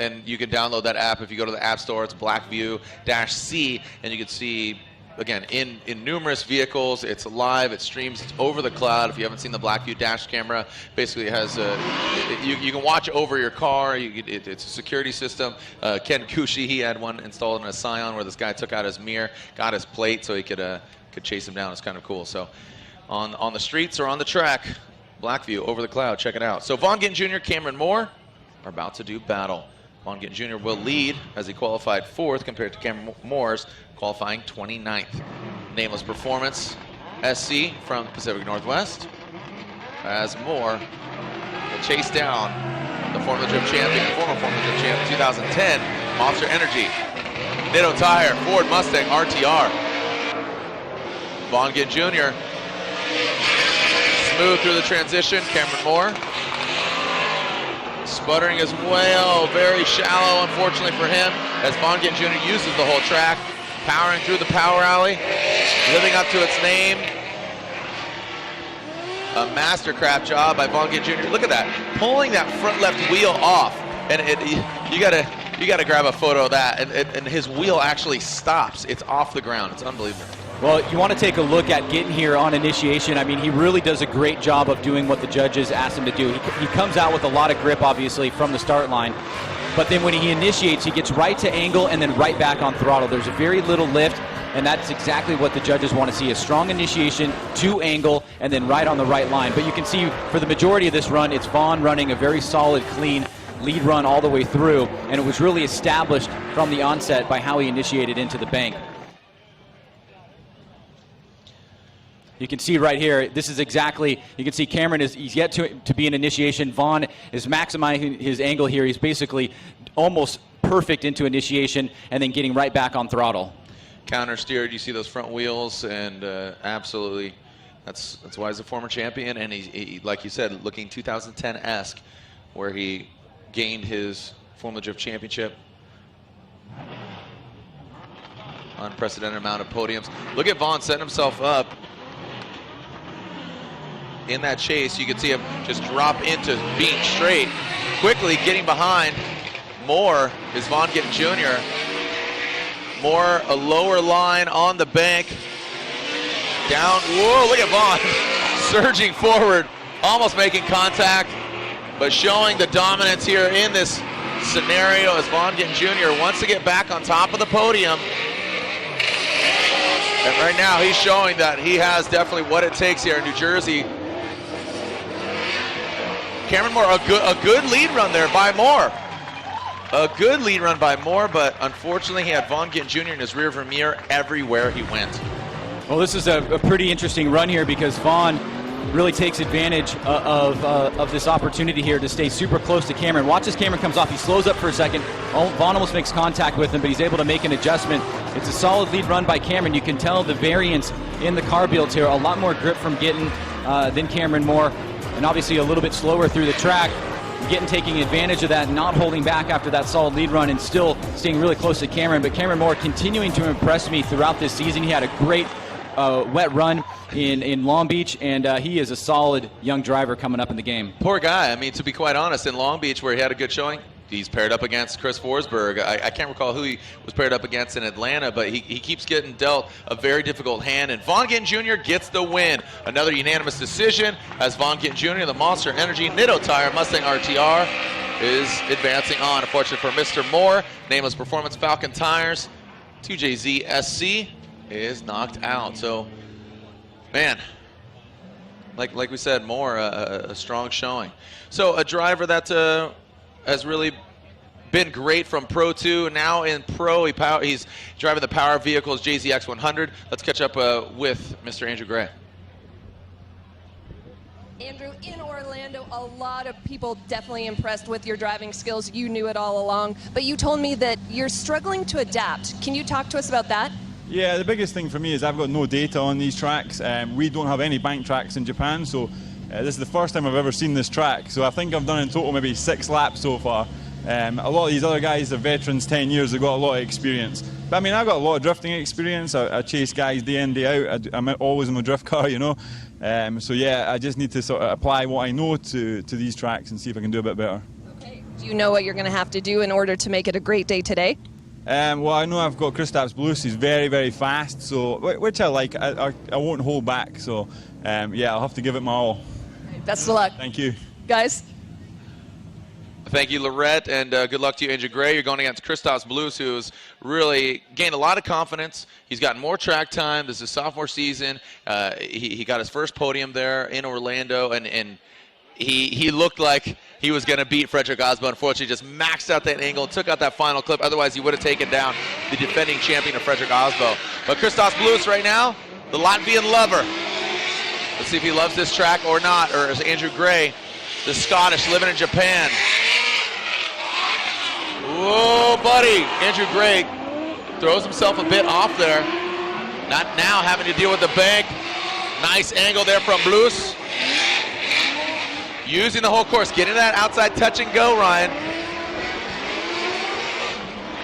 and you can download that app. If you go to the App Store, it's blackview-c, and you can see, again, in numerous vehicles. It's live, it streams, it's over the cloud. If you haven't seen the Blackview dash camera, basically it has you can watch over your car. It's a security system. Ken Gushi, he had one installed in a Scion where this guy took out his mirror, got his plate so he could chase him down. It's kind of cool. So on the streets or on the track, Blackview over the cloud, check it out. So Vaughn Gittin Jr., Cameron Moore are about to do battle. Vaughn Gittin Jr. will lead as he qualified 4th compared to Cameron Moore's qualifying 29th. Nameless Performance, SC from Pacific Northwest, as Moore will chase down the former Drift champion, 2010, Monster Energy. Nitto Tire, Ford Mustang RTR. Vaughn Gittin Jr. smooth through the transition. Cameron Moore sputtering as well, very shallow, unfortunately for him, as Vaughn Gittin Jr. uses the whole track, powering through the power alley, living up to its name. A mastercraft job by Vaughn Gittin Jr. Look at that, pulling that front left wheel off, and you gotta grab a photo of that, and his wheel actually stops. It's off the ground. It's unbelievable. Well, you want to take a look at Gittin here on initiation. I mean, he really does a great job of doing what the judges asked him to do. He comes out with a lot of grip, obviously, from the start line. But then when he initiates, he gets right to angle and then right back on throttle. There's very little lift, and that's exactly what the judges want to see, a strong initiation, to angle, and then right on the right line. But you can see for the majority of this run, it's Vaughn running a very solid, clean lead run all the way through, and it was really established from the onset by how he initiated into the bank. You can see right here, this is exactly, you can see Cameron he's yet to be an initiation. Vaughn is maximizing his angle here. He's basically almost perfect into initiation and then getting right back on throttle. Counter steered, you see those front wheels, and absolutely, that's why he's a former champion, and he, like you said, looking 2010-esque, where he gained his Formula Drift championship. Unprecedented amount of podiums. Look at Vaughn setting himself up. In that chase, you can see him just drop into being straight. Quickly getting behind Moore is Vaughn Gittin Jr. Moore, a lower line on the bank. Down, whoa, look at Vaughn surging forward, almost making contact, but showing the dominance here in this scenario as Vaughn Gittin Jr. wants to get back on top of the podium. And right now, he's showing that he has definitely what it takes here in New Jersey. Cameron Moore, a good lead run there by Moore. A good lead run by Moore, but unfortunately he had Vaughn Gittin Jr. in his rearview mirror everywhere he went. Well, this is a pretty interesting run here because Vaughn really takes advantage of this opportunity here to stay super close to Cameron. Watch as Cameron comes off. He slows up for a second. Vaughn almost makes contact with him, but he's able to make an adjustment. It's a solid lead run by Cameron. You can tell the variance in the car builds here. A lot more grip from Gittin than Cameron Moore, and obviously a little bit slower through the track. Gittin taking advantage of that, not holding back after that solid lead run and still staying really close to Cameron. But Cameron Moore continuing to impress me throughout this season. He had a great wet run in Long Beach, and he is a solid young driver coming up in the game. Poor guy. I mean, to be quite honest, in Long Beach where he had a good showing, he's paired up against Chris Forsberg. I can't recall who he was paired up against in Atlanta, but he keeps getting dealt a very difficult hand, and Vaughn Gittin Jr. gets the win. Another unanimous decision as Vaughn Gittin Jr., the Monster Energy Nitto Tire Mustang RTR, is advancing on. Unfortunately for Mr. Moore, Nameless Performance Falcon Tires, 2JZ SC is knocked out. So, man, like we said, Moore, a strong showing. So a driver that has really been great from Pro 2. Now in Pro, he's driving the power vehicles JZX 100. Let's catch up with Mr. Andrew Gray. Andrew, in Orlando, a lot of people definitely impressed with your driving skills. You knew it all along, but you told me that you're struggling to adapt. Can you talk to us about that? Yeah, the biggest thing for me is I've got no data on these tracks. We don't have any bank tracks in Japan, so this is the first time I've ever seen this track. So I think I've done in total maybe 6 laps so far. A lot of these other guys are veterans, 10 years, they've got a lot of experience. But I mean, I've got a lot of drifting experience. I chase guys day in, day out. I'm always in my drift car, you know. So yeah, I just need to sort of apply what I know to these tracks and see if I can do a bit better. Okay, Do you know what you're going to have to do in order to make it a great day today? Well, I know I've got Kristaps Blues. He's very, very fast, so which I like. I won't hold back. So, yeah, I'll have to give it my all. Best of luck. Thank you. Guys. Thank you, Lorette, and good luck to you, Andrew Gray. You're going against Kristaps Blues, who's really gained a lot of confidence. He's gotten more track time. This is his sophomore season. He got his first podium there in Orlando, and he looked like he was going to beat Frederick Aasbo. Unfortunately, just maxed out that angle, took out that final clip. Otherwise, he would have taken down the defending champion of Frederick Aasbo. But Kristaps Blues right now, the Latvian lover. Let's see if he loves this track or not, or is Andrew Gray, the Scottish living in Japan. Whoa, buddy. Andrew Gray throws himself a bit off there. Not now having to deal with the bank. Nice angle there from Blues. Using the whole course. Getting that outside touch and go, Ryan.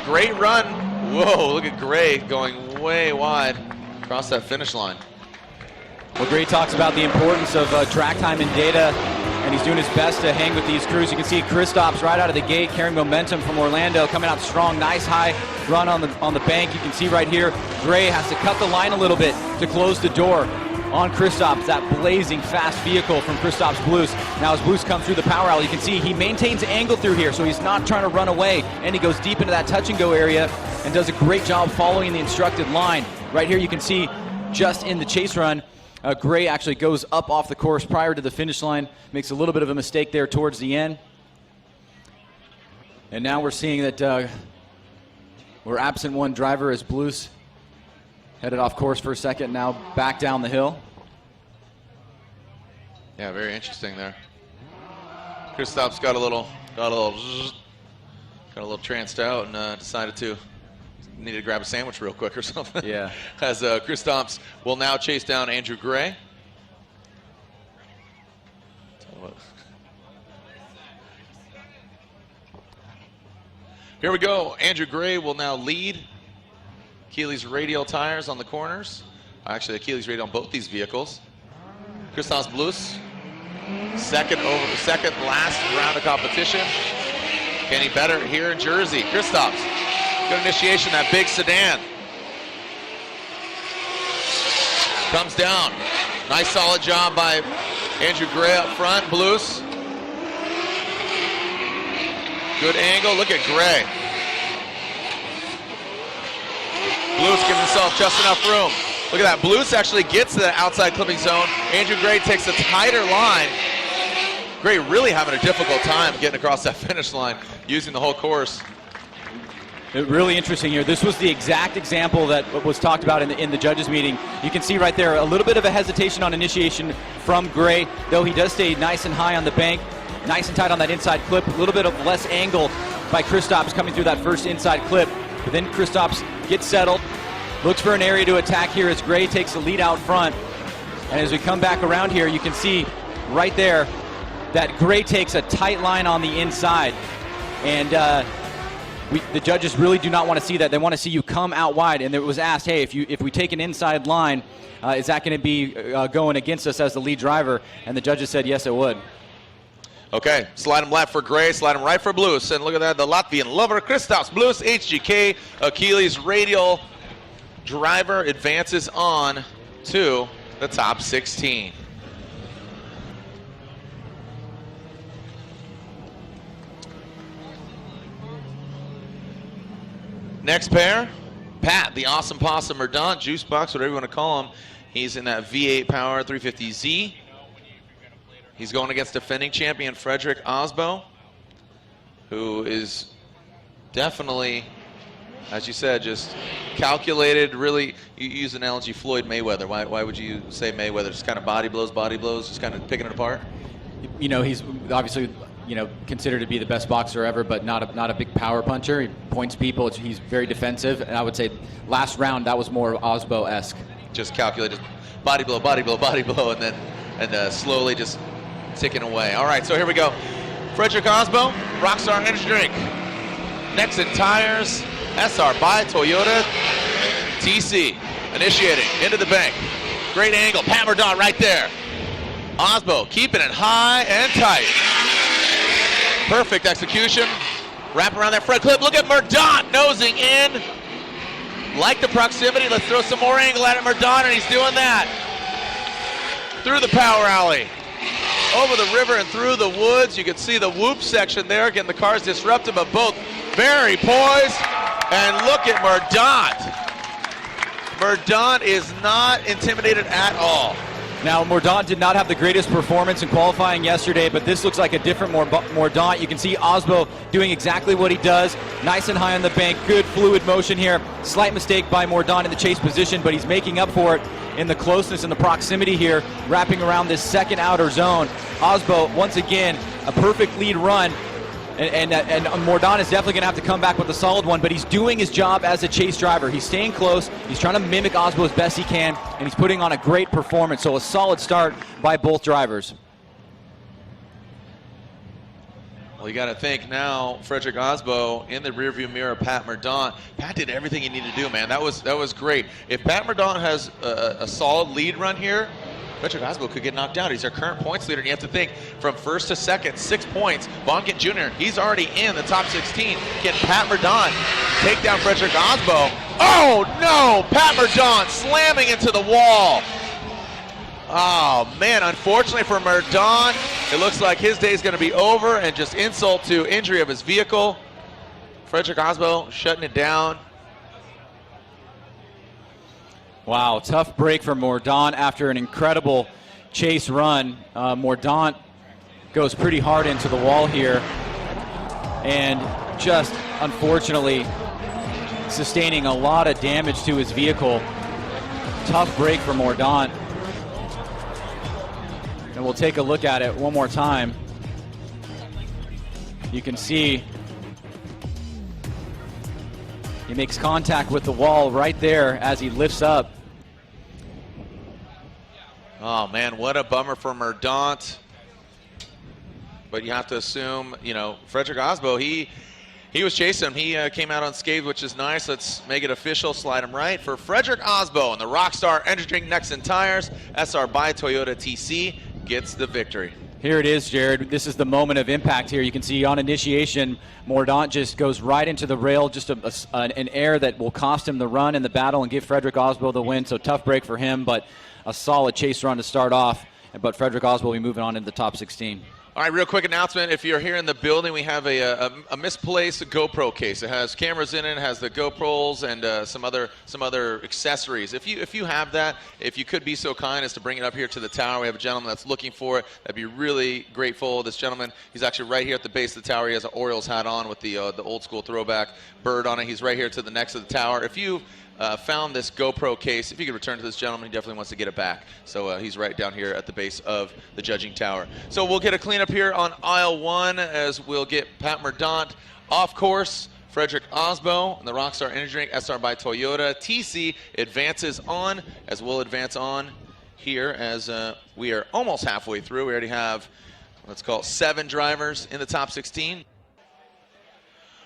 Great run. Whoa, look at Gray going way wide across that finish line. Well, Gray talks about the importance of track time and data, and he's doing his best to hang with these crews. You can see Kristaps right out of the gate carrying momentum from Orlando, coming out strong. Nice high run on the bank. You can see right here, Gray has to cut the line a little bit to close the door on Kristaps, that blazing fast vehicle from Kristaps Blues. Now as Blues come through the power alley, you can see he maintains angle through here, so he's not trying to run away, and he goes deep into that touch and go area and does a great job following the instructed line. Right here you can see just in the chase run, Gray actually goes up off the course prior to the finish line, makes a little bit of a mistake there towards the end. And now we're seeing that we're absent one driver as Blues headed off course for a second, now back down the hill. Yeah, very interesting there. Kristaps got a little tranced out and decided to needed to grab a sandwich real quick or something. Yeah. As Kristaps will now chase down Andrew Gray. Here we go. Andrew Gray will now lead. Achilles radial tires on the corners. Actually, Achilles radial on both these vehicles. Kristaps Blues, second last round of competition. Kenny better here in Jersey. Kristaps, good initiation, that big sedan. Comes down. Nice solid job by Andrew Gray up front. Blues. Good angle, look at Gray. Blues gives himself just enough room. Look at that, Blues actually gets to the outside clipping zone. Andrew Gray takes a tighter line. Gray really having a difficult time getting across that finish line, using the whole course. Really interesting here. This was the exact example that was talked about in the judges meeting. You can see right there a little bit of a hesitation on initiation from Gray, though he does stay nice and high on the bank, nice and tight on that inside clip. A little bit of less angle by Kristaps coming through that first inside clip. But then Kristaps gets settled, looks for an area to attack here as Gray takes the lead out front. And as we come back around here, you can see right there that Gray takes a tight line on the inside. And the judges really do not want to see that. They want to see you come out wide. And it was asked, hey, if we take an inside line, is that going to be going against us as the lead driver? And the judges said, yes, it would. Okay, slide him left for Gray, slide him right for Blues. And look at that, the Latvian lover, Kristaps Blues, HGK, Achilles radial driver advances on to the top 16. Next pair, Pat, the awesome possum Mordaunt, juice box, whatever you want to call him. He's in that V8 Power 350Z. He's going against defending champion Frederick Aasbo, who is definitely, as you said, just calculated, really, you use the analogy Floyd Mayweather. Why would you say Mayweather? Just kind of body blows, just kind of picking it apart? You know, he's obviously, considered to be the best boxer ever, but not a big power puncher. He points people. He's very defensive, and I would say last round that was more Aasbo-esque. Just calculated, body blow, and then slowly just ticking away. All right, so here we go. Frederick Aasbo, Rockstar Energy Drink. Next in tires, SR by Toyota TC. Initiating into the bank. Great angle, Pat Mordaunt right there. Aasbo keeping it high and tight. Perfect execution. Wrap around that front clip. Look at Mordaunt nosing in. Like the proximity. Let's throw some more angle at it, Mordaunt, and he's doing that. Through the power alley. Over the river and through the woods. You can see the whoop section there, getting the cars disrupted, but both very poised. And look at Mordaunt. Mordaunt is not intimidated at all. Now, Mordaunt did not have the greatest performance in qualifying yesterday, but this looks like a different Mordaunt. You can see Aasbo doing exactly what he does. Nice and high on the bank, good fluid motion here. Slight mistake by Mordaunt in the chase position, but he's making up for it in the closeness and the proximity here, wrapping around this second outer zone. Aasbo, once again, a perfect lead run. And Mordaunt is definitely going to have to come back with a solid one, but he's doing his job as a chase driver. He's staying close, he's trying to mimic Aasbo as best he can, and he's putting on a great performance. So a solid start by both drivers. Well, you got to think now, Frederick Aasbo in the rearview mirror, Pat Mordaunt. Pat did everything he needed to do, man. That was great. If Pat Mordaunt has a solid lead run here, Frederick Aasbo could get knocked out. He's our current points leader, and you have to think from first to second, 6 points. Gittin Jr., he's already in the top 16. Can Pat Mordaunt take down Frederick Aasbo? Oh no! Pat Mordaunt slamming into the wall. Oh man, unfortunately for Mordaunt, it looks like his day is going to be over, and just insult to injury of his vehicle. Frederick Aasbo shutting it down. Wow, tough break for Mordaunt after an incredible chase run. Mordaunt goes pretty hard into the wall here and just unfortunately sustaining a lot of damage to his vehicle. Tough break for Mordaunt. And we'll take a look at it one more time. You can see he makes contact with the wall right there as he lifts up. Oh man, what a bummer for Mordaunt. But you have to assume, you know, Frederick Aasbo, he was chasing him. He came out unscathed, which is nice. Let's make it official. Slide him right for Frederick Aasbo and the Rockstar Energy Drink Next and Tires. SR by Toyota TC gets the victory. Here it is, Jared. This is the moment of impact here. You can see on initiation, Mordaunt just goes right into the rail, just an error that will cost him the run in the battle and give Frederick Aasbo the win. So tough break for him, but a solid chase run to start off. But Frederick Aasbo will be moving on into the top 16. All right, real quick announcement. If you're here in the building, we have a misplaced GoPro case. It has cameras in it, has the GoPros and some other accessories. If you have that, if you could be so kind as to bring it up here to the tower. We have a gentleman that's looking for it. That'd be really grateful. This gentleman, he's actually right here at the base of the tower. He has an Orioles hat on with the old school throwback bird on it. He's right here to the next of the tower. If you found this GoPro case, if you could return to this gentleman, he definitely wants to get it back. So he's right down here at the base of the judging tower. So we'll get a cleanup here on aisle 1 as we'll get Pat Mordaunt off course. Frederick Aasbo and the Rockstar Energy Drink SR by Toyota TC advances on, as we'll advance on here as we are almost halfway through. We already have, let's call it 7 drivers in the top 16.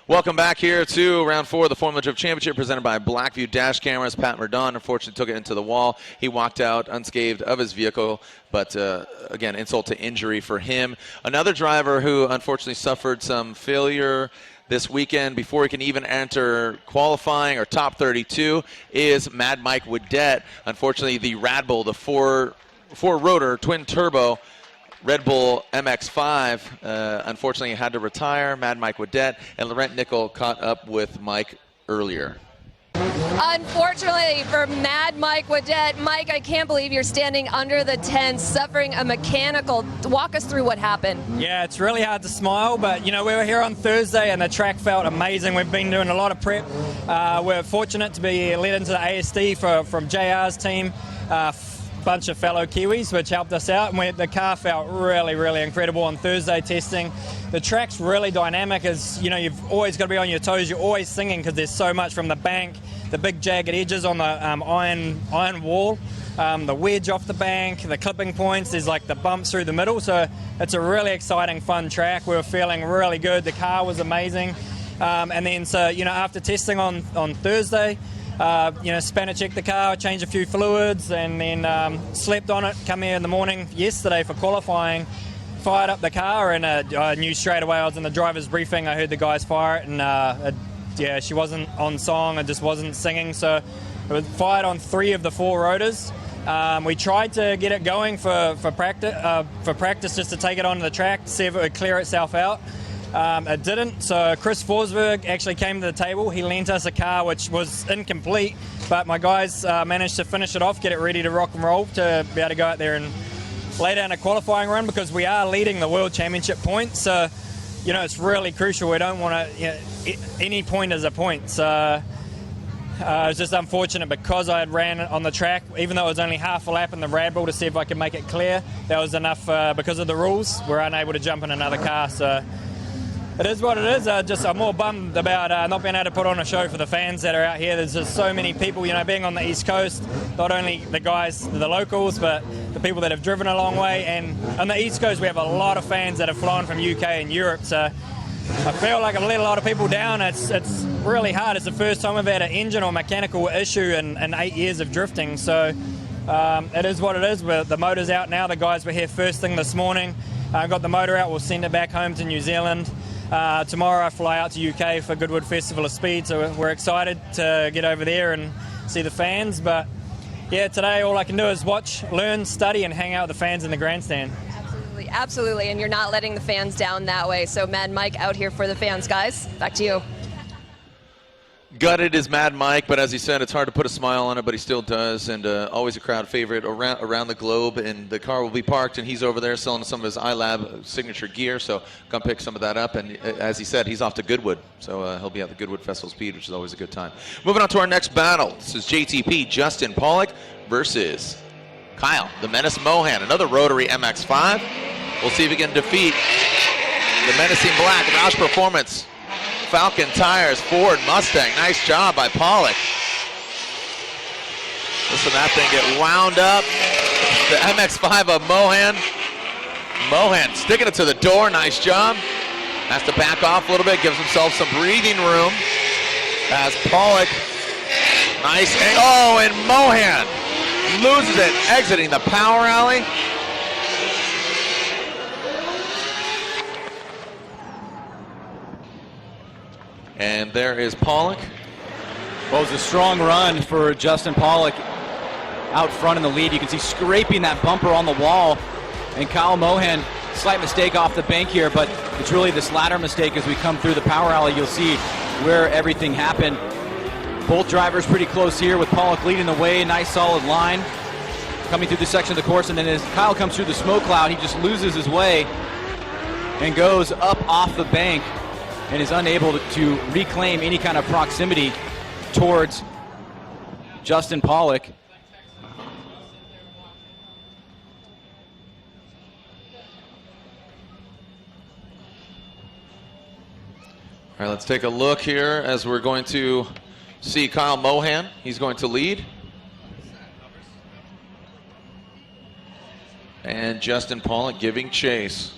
Welcome back here to round 4 of the Formula Drift Championship presented by Blackview Dash Cameras. Pat Mordaunt unfortunately took it into the wall. He walked out unscathed of his vehicle, but again, insult to injury for him. Another driver who unfortunately suffered some failure this weekend before he can even enter qualifying or top 32 is Mad Mike Woodette. Unfortunately, the Red Bull, the four-rotor twin turbo Red Bull MX-5, unfortunately had to retire. Mad Mike Woodette and Laurent Nickel caught up with Mike earlier. Unfortunately for Mad Mike Woodette, Mike, I can't believe you're standing under the tent suffering a mechanical. Walk us through what happened. Yeah, it's really hard to smile, but you know, we were here on Thursday and the track felt amazing. We've been doing a lot of prep. We're fortunate to be led into the ASD from JR's team. Bunch of fellow Kiwis, which helped us out, and the car felt really, really incredible on Thursday testing. The track's really dynamic, as you know, you've always got to be on your toes. You're always singing because there's so much from the bank, the big jagged edges on the iron wall, the wedge off the bank, the clipping points. There's like the bumps through the middle, so it's a really exciting, fun track. We were feeling really good. The car was amazing, and then so you know, after testing on Thursday. You know, spanner checked the car, changed a few fluids, and then slept on it. Come here in the morning yesterday for qualifying. fired up the car, and I knew straight away. I was in the driver's briefing. I heard the guys fire it, and yeah, she wasn't on song and just wasn't singing. So it was fired on 3 of the 4 rotors. We tried to get it going for practice just to take it onto the track to see if it would clear itself out. It didn't, so Chris Forsberg actually came to the table. He lent us a car which was incomplete, but my guys managed to finish it off, get it ready to rock and roll to be able to go out there and lay down a qualifying run, because we are leading the World Championship points. So, you know, it's really crucial. We don't want to, any point is a point. So it was just unfortunate because I had ran on the track, even though it was only half a lap in the Red Bull to see if I could make it clear. That was enough because of the rules. We're unable to jump in another car. So it is what it is. I'm more bummed about not being able to put on a show for the fans that are out here. There's just so many people, you know, being on the East Coast, not only the guys, the locals, but the people that have driven a long way. And on the East Coast, we have a lot of fans that have flown from UK and Europe. So I feel like I've let a lot of people down. It's really hard. It's the first time we've had an engine or mechanical issue in 8 years of drifting. So it is what it is. The motor's out now. The guys were here first thing this morning. Got the motor out. We'll send it back home to New Zealand. Tomorrow I fly out to UK for Goodwood Festival of Speed, so we're excited to get over there and see the fans. But yeah, today all I can do is watch, learn, study, and hang out with the fans in the grandstand. Absolutely, absolutely, and you're not letting the fans down that way. So Mad Mike out here for the fans, guys. Back to you. Gutted is Mad Mike, but as he said, it's hard to put a smile on it, but he still does, and always a crowd favorite around the globe. And the car will be parked, and he's over there selling some of his iLab signature gear, so come pick some of that up. And as he said, he's off to Goodwood, so he'll be at the Goodwood Festival Speed, which is always a good time. Moving on to our next battle. This is JTP Justin Pollock versus Kyle the Menace Mohan, another rotary MX-5. We'll see if he can defeat the menacing black Roush Performance Falcon Tires Ford Mustang. Nice job by Pollock. Listen to that thing get wound up. The MX-5 of Mohan. Mohan sticking it to the door. Nice job. Has to back off a little bit. Gives himself some breathing room. As Pollock. Nice. Oh, and Mohan loses it, exiting the power alley. And there is Pollock. Well, it was a strong run for Justin Pollock out front in the lead. You can see scraping that bumper on the wall. And Kyle Mohan, slight mistake off the bank here, but it's really this latter mistake as we come through the power alley. You'll see where everything happened. Both drivers pretty close here with Pollock leading the way. Nice solid line coming through this section of the course. And then as Kyle comes through the smoke cloud, he just loses his way and goes up off the bank and is unable to reclaim any kind of proximity towards Justin Pollock. All right, let's take a look here as we're going to see Kyle Mohan. He's going to lead. And Justin Pollock giving chase.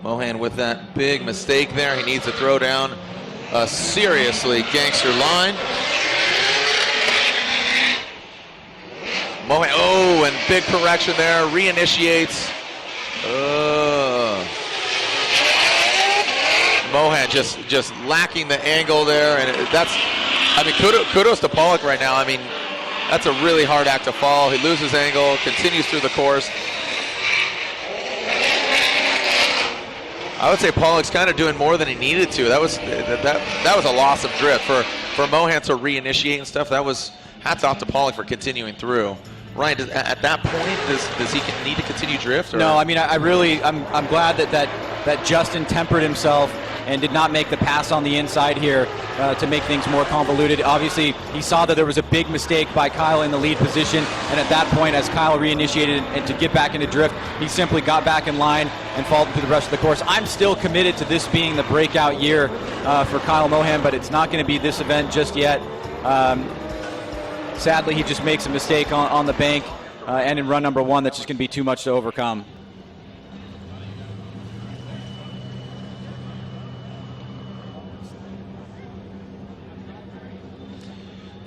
Mohan with that big mistake there. He needs to throw down a seriously gangster line. Mohan, oh, and big correction there. Reinitiates. Mohan just lacking the angle there, and that's, I mean, kudos to Pollock right now. I mean, that's a really hard act to follow. He loses angle, continues through the course. I would say Pollock's kind of doing more than he needed to. That was a loss of drift for Mohan to reinitiate and stuff. That was hats off to Pollock for continuing through. Ryan, at that point, does he need to continue drift? Or? No, I mean, I'm glad that Justin tempered himself and did not make the pass on the inside here to make things more convoluted. Obviously, he saw that there was a big mistake by Kyle in the lead position, and at that point, as Kyle reinitiated and to get back into drift, he simply got back in line and followed through the rest of the course. I'm still committed to this being the breakout year for Kyle Mohan, but it's not going to be this event just yet. Sadly, he just makes a mistake on the bank and in run number one. That's just going to be too much to overcome.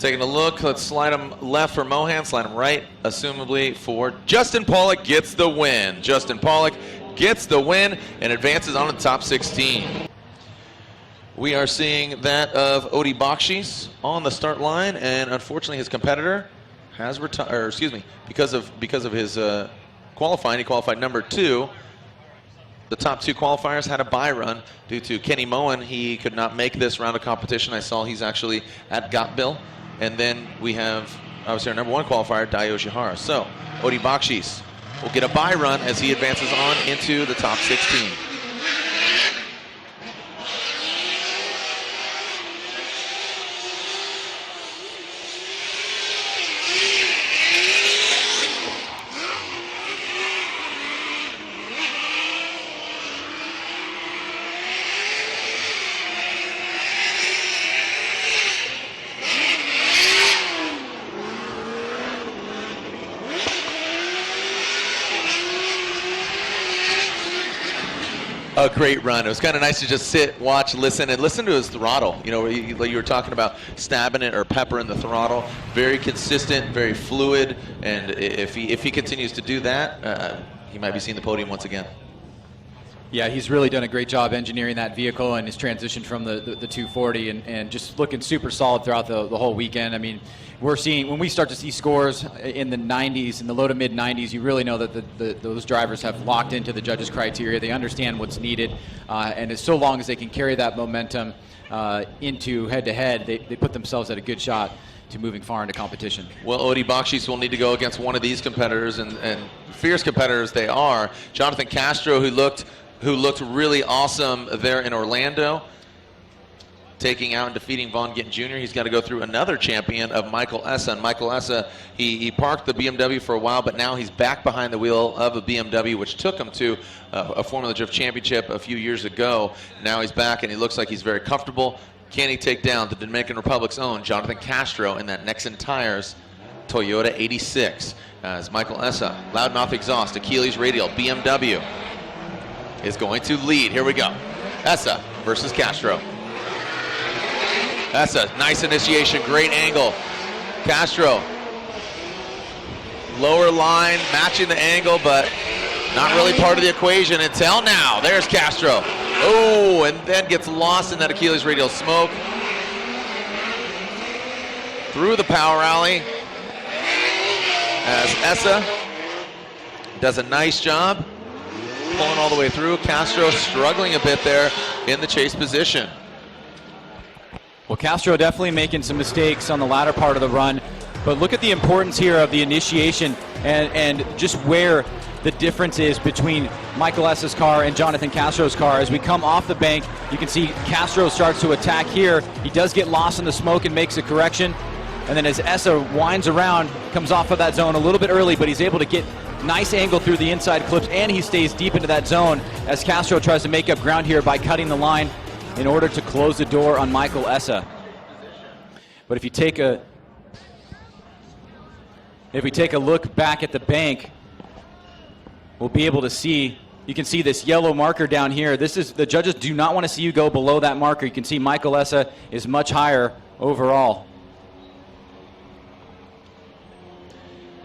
Taking a look, let's slide him left for Mohan, slide him right, assumably for Justin Pollock gets the win. Justin Pollock gets the win and advances on the top 16. We are seeing that of Odi Bakshis on the start line, and unfortunately his competitor has retired, or excuse me, because of his qualifying, he qualified number 2. The top 2 qualifiers had a bye run due to Kenny Mohan. He could not make this round of competition. I saw he's actually at Gottville. And then we have, obviously, our number 1 qualifier, Dai Yoshihara. So, Odi Bakshis will get a bye run as he advances on into the top 16. A great run. It was kind of nice to just sit, watch, listen, and listen to his throttle. You know, you were talking about stabbing it or peppering the throttle. Very consistent, very fluid, and if he continues to do that, he might be seeing the podium once again. Yeah, he's really done a great job engineering that vehicle and his transition from the 240 and just looking super solid throughout the whole weekend. I mean, we're seeing, when we start to see scores in the 90s, in the low to mid 90s, you really know that those drivers have locked into the judges' criteria. They understand what's needed, and as so long as they can carry that momentum into head-to-head, they put themselves at a good shot to moving far into competition. Well, Odi Bakshis will need to go against one of these competitors, and fierce competitors they are. Jonathan Castro, who looked really awesome there in Orlando, taking out and defeating Gittin Jr. He's got to go through another champion of Michael Essa. And Michael Essa, he parked the BMW for a while, but now he's back behind the wheel of a BMW, which took him to a Formula Drift Championship a few years ago. Now he's back, and he looks like he's very comfortable. Can he take down the Dominican Republic's own Jonathan Castro in that Nexen Tires Toyota 86? As Michael Essa, loudmouth exhaust, Achilles radial, BMW, is going to lead. Here we go. Essa versus Castro. Essa, nice initiation, great angle. Castro, lower line, matching the angle, but not really part of the equation until now. There's Castro. Oh, and then gets lost in that Achilles radial smoke. Through the power alley. As Essa does a nice job pulling all the way through. Castro struggling a bit there in the chase position. Well, Castro definitely making some mistakes on the latter part of the run, but look at the importance here of the initiation and just where the difference is between Michael Essa's car and Jonathan Castro's car. As we come off the bank, you can see Castro starts to attack here. He does get lost in the smoke and makes a correction. And then as Essa winds around, comes off of that zone a little bit early, but he's able to get nice angle through the inside clips, and he stays deep into that zone as Castro tries to make up ground here by cutting the line in order to close the door on Michael Essa. But if you take a look back at the bank, we'll be able to see, you can see this yellow marker down here. This is, the judges do not want to see you go below that marker. You can see Michael Essa is much higher overall.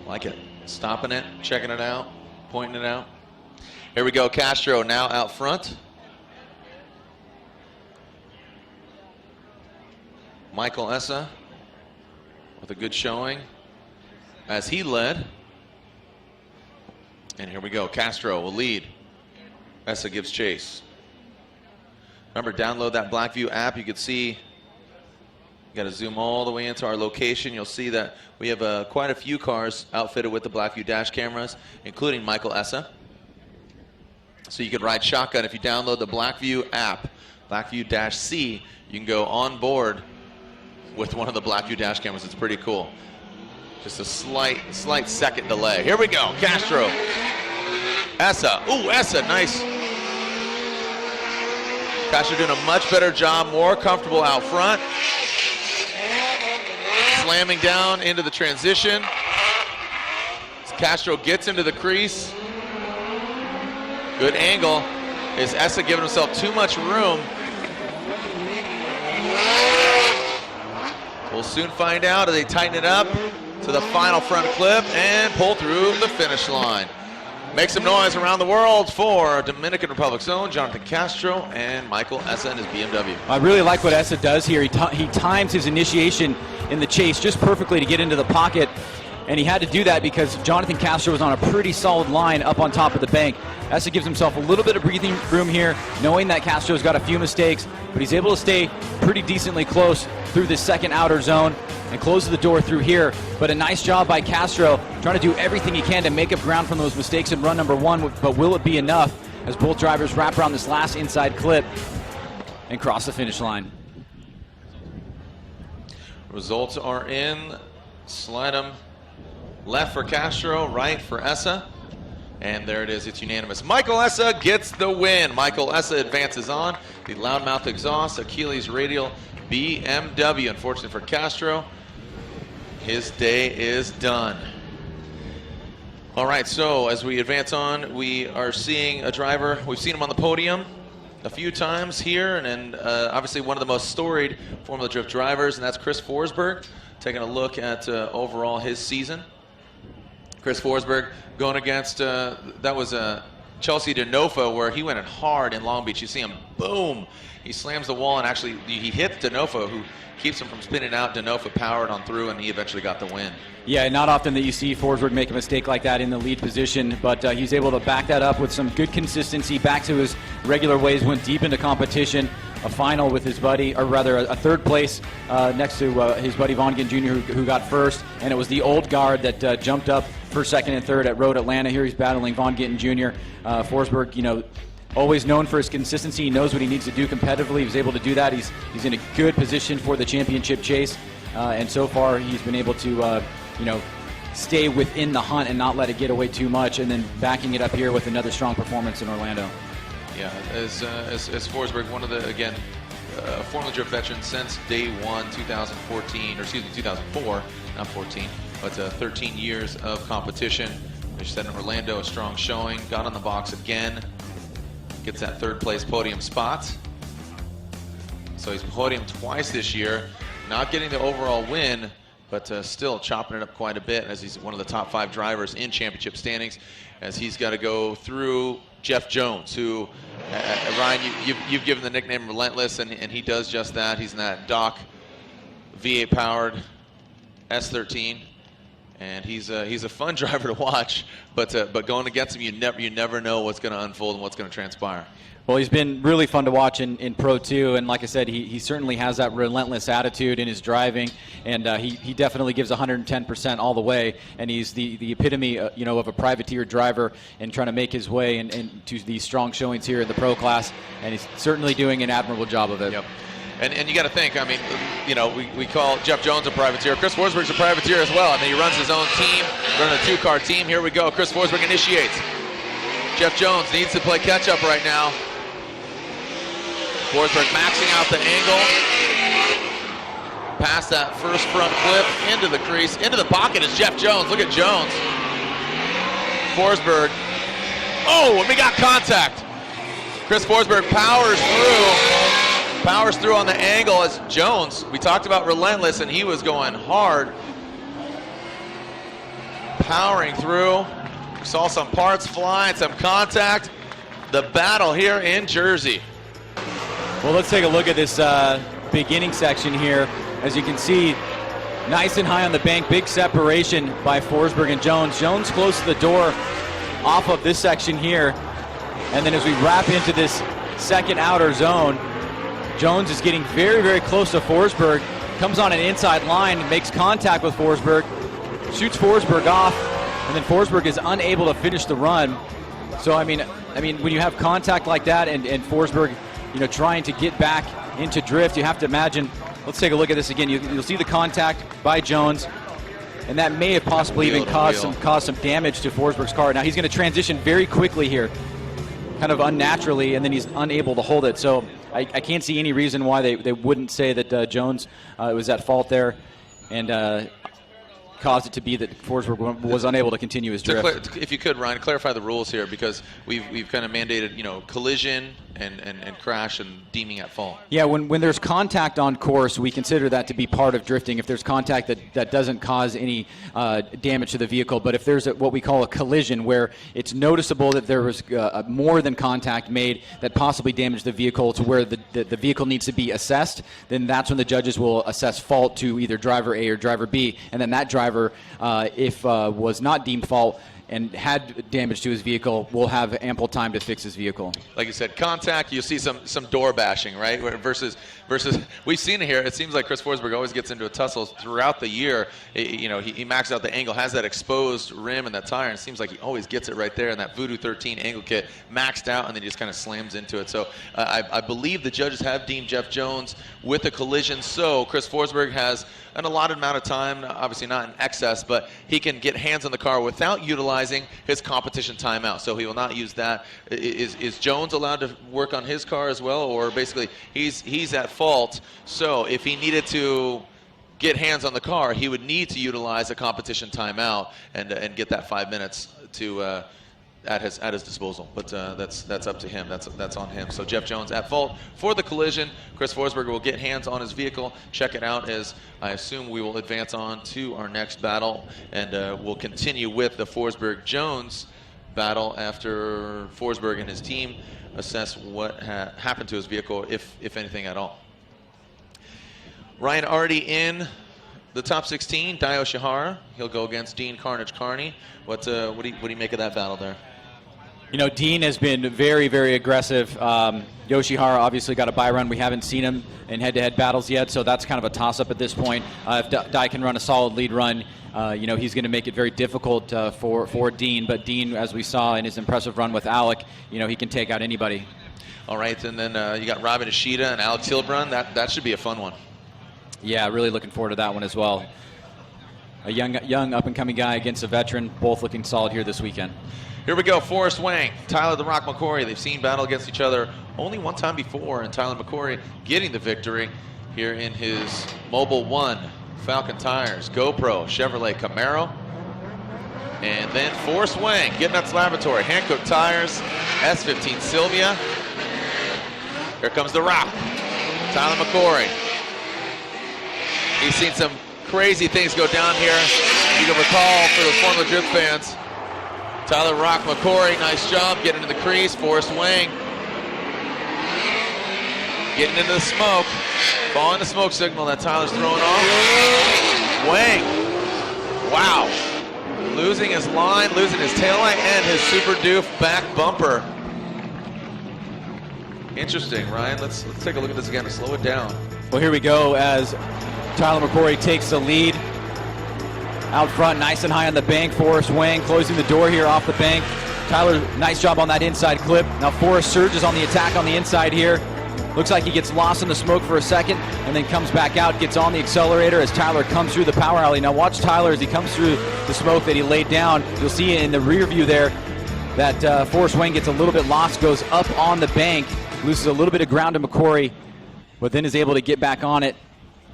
Like it. Stopping it, checking it out, pointing it out. Here we go, Castro now out front. Michael Essa with a good showing as he led. And here we go, Castro will lead. Essa gives chase. Remember, download that Blackview app. You can see, you got to zoom all the way into our location. You'll see that we have quite a few cars outfitted with the Blackview dash cameras, including Michael Essa. So you can ride shotgun if you download the Blackview app, Blackview-C. You can go on board with one of the Blackview dash cameras. It's pretty cool. Just a slight second delay. Here we go, Castro. Essa, ooh, Essa, nice. Castro doing a much better job, more comfortable out front. Slamming down into the transition. As Castro gets into the crease. Good angle. Is Essa giving himself too much room? We'll soon find out as they tighten it up to the final front clip and pull through the finish line. Make some noise around the world for Dominican Republic's own Jonathan Castro and Michael Essa in his BMW. I really like what Essa does here. He times his initiation in the chase just perfectly to get into the pocket, and he had to do that because Jonathan Castro was on a pretty solid line up on top of the bank. Essa gives himself a little bit of breathing room here, knowing that Castro's got a few mistakes, but he's able to stay pretty decently close through this second outer zone and closes the door through here. But a nice job by Castro, trying to do everything he can to make up ground from those mistakes in run number one, but will it be enough as both drivers wrap around this last inside clip and cross the finish line? Results are in. Slide them left for Castro, right for Essa. And there it is, it's unanimous. Michael Essa gets the win. Michael Essa advances on the loudmouth exhaust Achilles radial BMW. Unfortunately for Castro, his day is done. All right, so as we advance on, we are seeing a driver. We've seen him on the podium a few times here, and obviously one of the most storied Formula Drift drivers, and that's Chris Forsberg. Taking a look at overall his season. Chris Forsberg going against, that was Chelsea Denofa, where he went in hard in Long Beach. You see him, boom, he slams the wall, and actually he hits Denofa, who keeps him from spinning out. Denofa powered on through, and he eventually got the win. Yeah, not often that you see Forsberg make a mistake like that in the lead position, but he's able to back that up with some good consistency, back to his regular ways, went deep into competition. A final with his buddy, or rather a third place next to his buddy Wang Jr. who got first, and it was the old guard that jumped up for second and third at Road Atlanta. Here he's battling Gittin Jr. Forsberg, you know, always known for his consistency. He knows what he needs to do competitively. He was able to do that. He's in a good position for the championship chase, and so far he's been able to, you know, stay within the hunt and not let it get away too much, and then backing it up here with another strong performance in Orlando. Yeah, as Forsberg, one of the, again, Formula Drift veteran since day one, 2014, or excuse me, 2004, not 14, but 13 years of competition. As you said, in Orlando, a strong showing, got on the box again, gets that third place podium spot. So he's podiumed twice this year, not getting the overall win, but still chopping it up quite a bit as he's one of the top 5 drivers in championship standings, as he's got to go through Jeff Jones, who, Ryan, you've given the nickname Relentless, and he does just that. He's in that Doc V8 powered S13, and he's a fun driver to watch, but going against him, you never know what's going to unfold and what's going to transpire. Well, he's been really fun to watch in Pro 2, and like I said, he certainly has that relentless attitude in his driving, and he definitely gives 110% all the way, and he's the epitome you know, of a privateer driver and trying to make his way into these strong showings here in the Pro class, and he's certainly doing an admirable job of it. Yep. And you got to think, I mean, you know, we call Jeff Jones a privateer. Chris Forsberg's a privateer as well. I mean, he runs his own team, running a 2-car team. Here we go. Chris Forsberg initiates. Jeff Jones needs to play catch-up right now. Forsberg maxing out the angle. Past that first front flip, into the crease, into the pocket is Jeff Jones. Look at Jones. Forsberg. Oh, and we got contact. Chris Forsberg powers through on the angle as Jones. We talked about relentless, and he was going hard. Powering through. We saw some parts fly and some contact. The battle here in Jersey. Well, let's take a look at this beginning section here. As you can see, nice and high on the bank, big separation by Forsberg and Jones. Jones close to the door off of this section here. And then as we wrap into this second outer zone, Jones is getting very, very close to Forsberg. Comes on an inside line, makes contact with Forsberg, shoots Forsberg off, and then Forsberg is unable to finish the run. So, I mean, when you have contact like that and Forsberg, you know, trying to get back into drift, you have to imagine. Let's take a look at this again. You'll see the contact by Jones, and that may have possibly even caused some damage to Forsberg's car. Now he's going to transition very quickly here, kind of unnaturally, and then he's unable to hold it. So I can't see any reason why they wouldn't say that Jones was at fault there. And caused it to be that Forsberg was unable to continue his drift. If you could, Ryan, clarify the rules here, because we've kind of mandated, collision and crash and deeming at fault. Yeah, when there's contact on course, we consider that to be part of drifting. If there's contact that doesn't cause any damage to the vehicle, but if there's what we call a collision, where it's noticeable that there was more than contact made that possibly damaged the vehicle to where the vehicle needs to be assessed, then that's when the judges will assess fault to either driver A or driver B, and then that driver, if was not deemed fault and had damage to his vehicle, will have ample time to fix his vehicle. Like you said, contact, you'll see some door bashing, right? Versus we've seen it here. It seems like Chris Forsberg always gets into a tussle throughout the year. He maxes out the angle, has that exposed rim and that tire, and it seems like he always gets it right there. And that Voodoo 13 angle kit maxed out, and then he just kind of slams into it. So I believe the judges have deemed Jeff Jones with a collision. So Chris Forsberg has an allotted amount of time, obviously not in excess, but he can get hands on the car without utilizing his competition timeout. So he will not use that. Is Jones allowed to work on his car as well, or basically he's at fault? So if he needed to get hands on the car, he would need to utilize a competition timeout and get that 5 minutes to at his disposal. But that's up to him. That's on him. So Jeff Jones at fault for the collision. Chris Forsberg will get hands on his vehicle, check it out, as I assume we will advance on to our next battle, and we'll continue with the Forsberg-Jones battle after Forsberg and his team assess what happened to his vehicle, if anything at all. Ryan already in the top 16, Dio Shihara. He'll go against Dean Carnage Carney. What do you make of that battle there? Dean has been very, very aggressive. Yoshihara obviously got a bye run. We haven't seen him in head-to-head battles yet, so that's kind of a toss-up at this point. If Dai can run a solid lead run, he's going to make it very difficult for Dean. But Dean, as we saw in his impressive run with Alec, he can take out anybody. All right, and then you got Robin Ishida and Alex Hilbrun. That should be a fun one. Yeah, really looking forward to that one as well. A young up-and-coming guy against a veteran, both looking solid here this weekend. Here we go, Forrest Wang, Tyler the Rock McQuarrie. They've seen battle against each other only one time before, and Tyler McQuarrie getting the victory here in his Mobile 1 Falcon tires, GoPro, Chevrolet Camaro. And then Forrest Wang, Gittin Laboratory, Hankook tires, S15 Sylvia. Here comes the Rock, Tyler McQuarrie. He's seen some crazy things go down here. You can recall, for the Formula Drift fans, Tyler Rock McQuarrie, nice job getting into the crease. Forrest Wang getting into the smoke. Following the smoke signal that Tyler's throwing off. Wang, wow. Losing his line, losing his taillight and his Super Doof back bumper. Interesting, Ryan. Let's take a look at this again to slow it down. Well, here we go as Tyler McQuarrie takes the lead. Out front, nice and high on the bank. Forrest Wang closing the door here off the bank. Tyler, nice job on that inside clip. Now Forrest surges on the attack on the inside here. Looks like he gets lost in the smoke for a second and then comes back out, gets on the accelerator as Tyler comes through the power alley. Now watch Tyler as he comes through the smoke that he laid down. You'll see in the rear view there that Forrest Wang gets a little bit lost, goes up on the bank, loses a little bit of ground to McQuarrie, but then is able to get back on it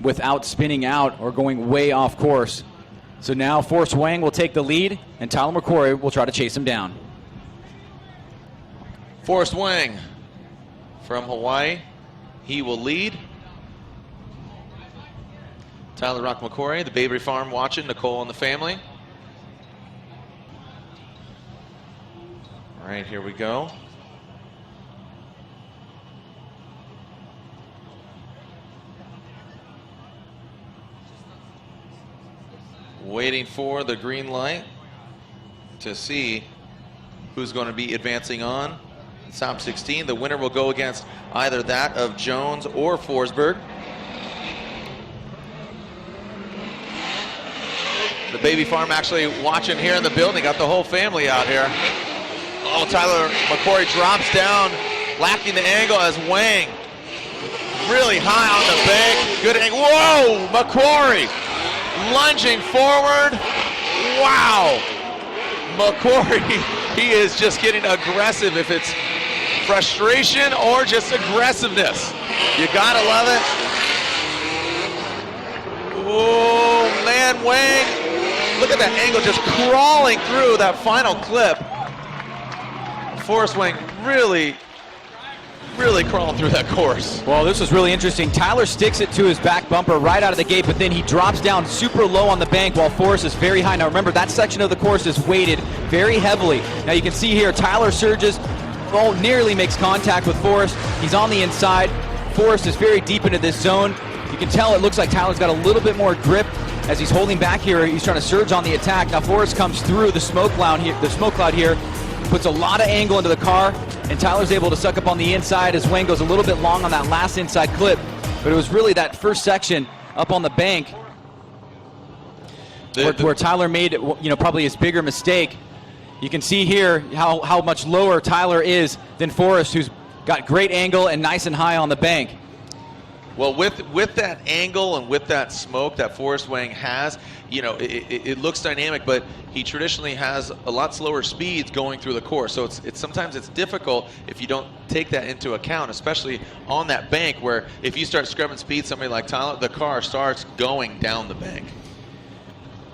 without spinning out or going way off course. So now Forrest Wang will take the lead, and Tyler McQuarrie will try to chase him down. Forrest Wang from Hawaii, he will lead. Tyler Rock McQuarrie, the Baby Farm watching, Nicole and the family. All right, here we go. Waiting for the green light to see who's going to be advancing on. Top 16, the winner will go against either that of Jones or Forsberg. The Baby Farm actually watching here in the building, got the whole family out here. Oh, Tyler McQuarrie drops down, lacking the angle as Wang really high on the bank. Good angle. Whoa, McQuarrie lunging forward. Wow. McQuarrie, he is just getting aggressive, if it's frustration or just aggressiveness. You gotta love it. Oh, man, Wang Look at that angle, just crawling through that final clip. Forrest Wang really crawling through that course. Well, this was really interesting. Tyler sticks it to his back bumper right out of the gate, but then he drops down super low on the bank while Forrest is very high. Now remember, that section of the course is weighted very heavily. Now you can see here, Tyler surges, nearly makes contact with Forrest. He's on the inside. Forrest is very deep into this zone. You can tell it looks like Tyler's got a little bit more grip as he's holding back here. He's trying to surge on the attack. Now Forrest comes through the smoke cloud here, puts a lot of angle into the car, and Tyler's able to suck up on the inside as Wang goes a little bit long on that last inside clip. But it was really that first section up on the bank where Tyler made, probably his bigger mistake. You can see here how much lower Tyler is than Forrest, who's got great angle and nice and high on the bank. Well, with that angle and with that smoke that Forrest Wang has, it looks dynamic, but he traditionally has a lot slower speeds going through the course. So sometimes it's difficult if you don't take that into account, especially on that bank where if you start scrubbing speed, somebody like Tyler, the car starts going down the bank.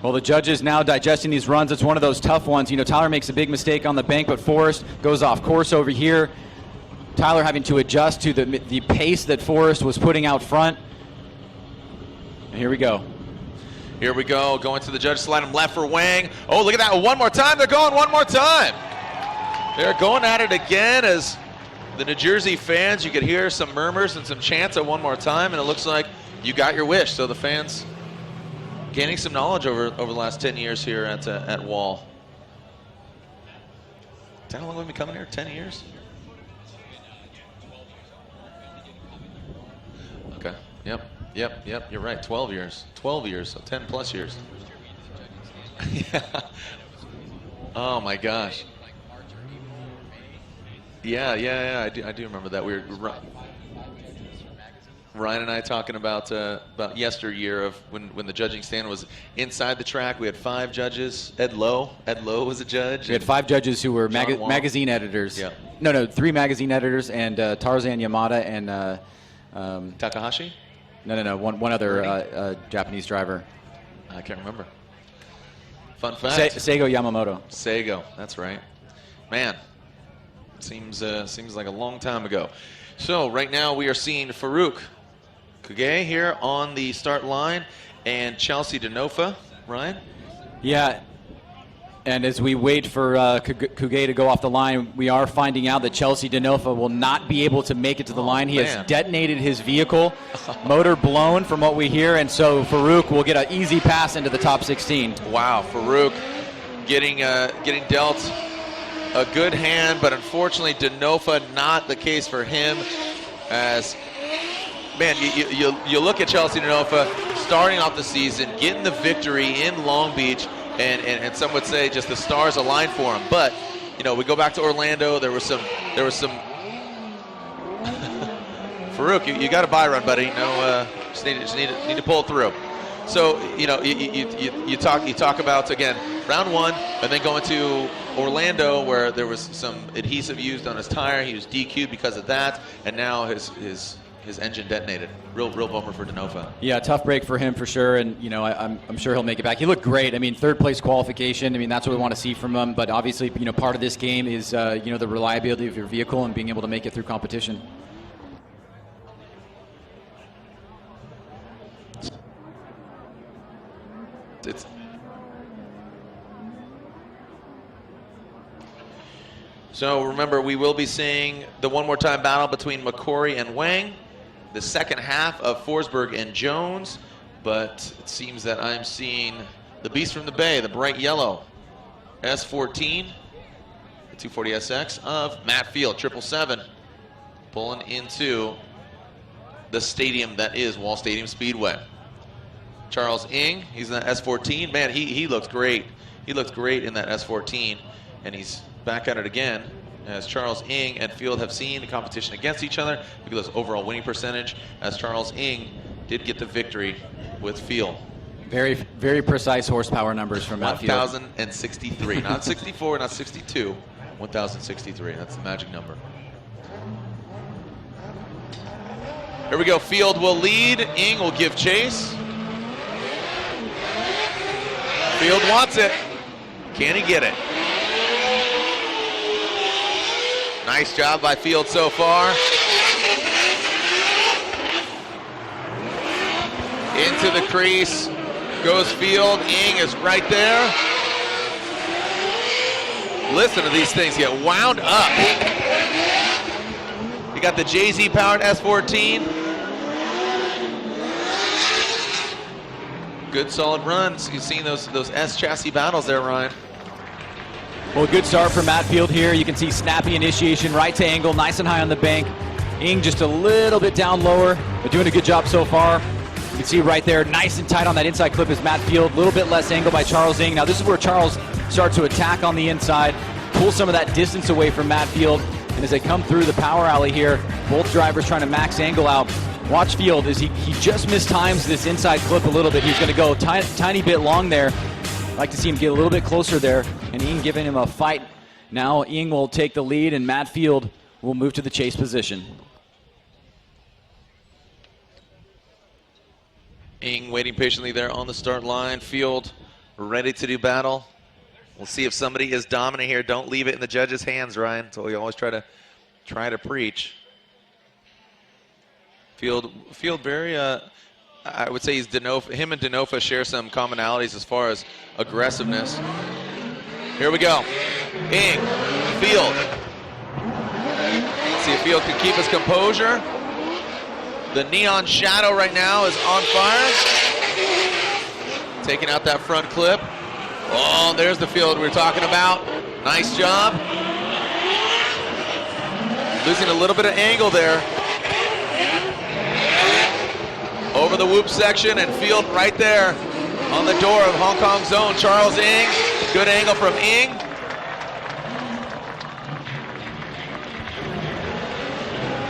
Well, the judges now digesting these runs. It's one of those tough ones. Tyler makes a big mistake on the bank, but Forrest goes off course over here. Tyler having to adjust to the pace that Forrest was putting out front. And here we go. Here we go, going to the judge, slide him left for Wang. Oh, look at that, one more time, they're going one more time. They're going at it again as the New Jersey fans, you could hear some murmurs and some chants at one more time, and it looks like you got your wish. So the fans gaining some knowledge over the last 10 years here at Wall. How long have we been coming here, 10 years? Okay, yep, you're right, 12 years, so 10 plus years. Yeah. Oh my gosh. Yeah, I do remember that. We were, Ryan and I talking about yesteryear of when the judging stand was inside the track. We had 5 judges. Ed Lowe was a judge. We had 5 judges who were magazine editors. Yeah. No, 3 magazine editors, and Tarzan Yamada and Takahashi? No. One other Japanese driver. I can't remember. Fun fact. Seigo Yamamoto. Seigo, that's right. Man, seems like a long time ago. So right now we are seeing Farouk Kuge here on the start line and Chelsea Denofa. Ryan? Yeah. And as we wait for Kuge to go off the line, we are finding out that Chelsea Denofa will not be able to make it to the line. He has detonated his vehicle, motor blown from what we hear, and so Farouk will get an easy pass into the top 16. Wow, Farouk getting dealt a good hand, but unfortunately Denofa not the case for him. As man, you look at Chelsea Denofa starting off the season, getting the victory in Long Beach. And some would say just the stars aligned for him. But we go back to Orlando. There was some. Farouk, you got a bye run, buddy. Just need to pull it through. So you talk about again round 1, and then going to Orlando where there was some adhesive used on his tire. He was DQ'd because of that, and now his engine detonated. Real bummer for Denofa. Yeah, tough break for him for sure, and I'm sure he'll make it back. He looked great. I mean, 3rd place qualification. I mean, that's what we want to see from him. But obviously, part of this game is the reliability of your vehicle and being able to make it through competition. So remember, we will be seeing the one more time battle between McQuarrie and Wang. The second half of Forsberg and Jones, but it seems that I'm seeing the beast from the Bay, the bright yellow S14, the 240SX of Matt Field, 777, pulling into the stadium that is Wall Stadium Speedway. Charles Ng, he's in that S14. Man, he looks great. He looks great in that S14, and he's back at it again. As Charles Ng and Field have seen the competition against each other. Look at this overall winning percentage, as Charles Ng did get the victory with Field. Very, very precise horsepower numbers from Matt Field. 1,063, not 64, not 62, 1,063. That's the magic number. Here we go. Field will lead. Ng will give chase. Field wants it. Can he get it? Nice job by Field so far. Into the crease goes Field. Ing is right there. Listen to these things get wound up. You got the JZ powered S14. Good solid runs. You've seen those S chassis battles there, Ryan. Well, good start for Matt Field here. You can see snappy initiation, right to angle, nice and high on the bank. Ing just a little bit down lower, but doing a good job so far. You can see right there, nice and tight on that inside clip is Matt Field. A little bit less angle by Charles Ing. Now this is where Charles starts to attack on the inside, pull some of that distance away from Matt Field. And as they come through the power alley here, both drivers trying to max angle out. Watch Field as he just mistimes this inside clip a little bit. He's going to go tiny bit long there. I'd like to see him get a little bit closer there, and Ing giving him a fight. Now Ing will take the lead, and Matt Field will move to the chase position. Ing waiting patiently there on the start line. Field ready to do battle. We'll see if somebody is dominant here. Don't leave it in the judges' hands, Ryan. So we always try to preach. Field very, I would say him and Denofa share some commonalities as far as aggressiveness. Here we go. Ing, Field. See if Field can keep his composure. The neon shadow right now is on fire. Taking out that front clip. Oh, there's the Field we were talking about. Nice job. Losing a little bit of angle there. Over the whoop section, and Field right there on the door of Hong Kong zone. Charles Ing, good angle from Ing.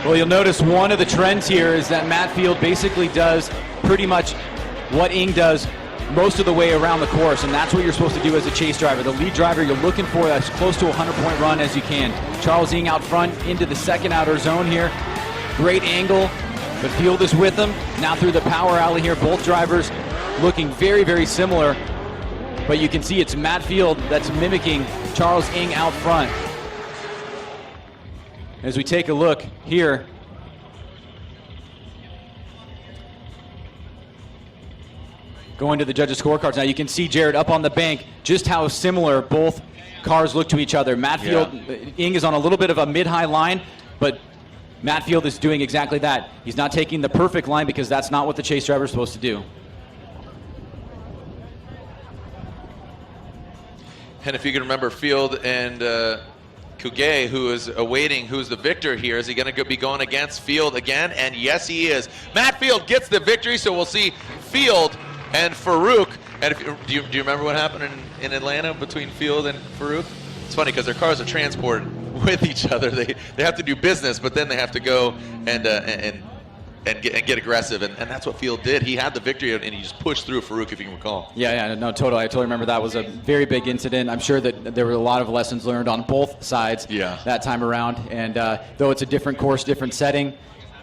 Well, you'll notice one of the trends here is that Matt Field basically does pretty much what Ing does most of the way around the course, and that's what you're supposed to do as a chase driver. The lead driver, you're looking for as close to a 100-point run as you can. Charles Ing out front into the second outer zone here. Great angle. But Field is with them. Now through the power alley here, both drivers looking very, very similar. But you can see it's Matt Field that's mimicking Charles Ing out front. As we take a look here, going to the judges' scorecards now, you can see, Jared, up on the bank, just how similar both cars look to each other. Matt Field, Ing is on a little bit of a mid-high line, but Matt Field is doing exactly that. He's not taking the perfect line because that's not what the chase driver is supposed to do. And if you can remember, Field and Kuge, who is awaiting who's the victor here, is he going to be going against Field again? And yes, he is. Matt Field gets the victory, so we'll see Field and Farouk. And do you remember what happened in Atlanta between Field and Farouk? It's funny because their cars are transported with each other. They have to do business, but then they have to go and get aggressive, and that's what Field did. He had the victory, and he just pushed through Farouk, if you can recall. Yeah, no, totally. I totally remember that was a very big incident. I'm sure that there were a lot of lessons learned on both sides that time around. And though it's a different course, different setting,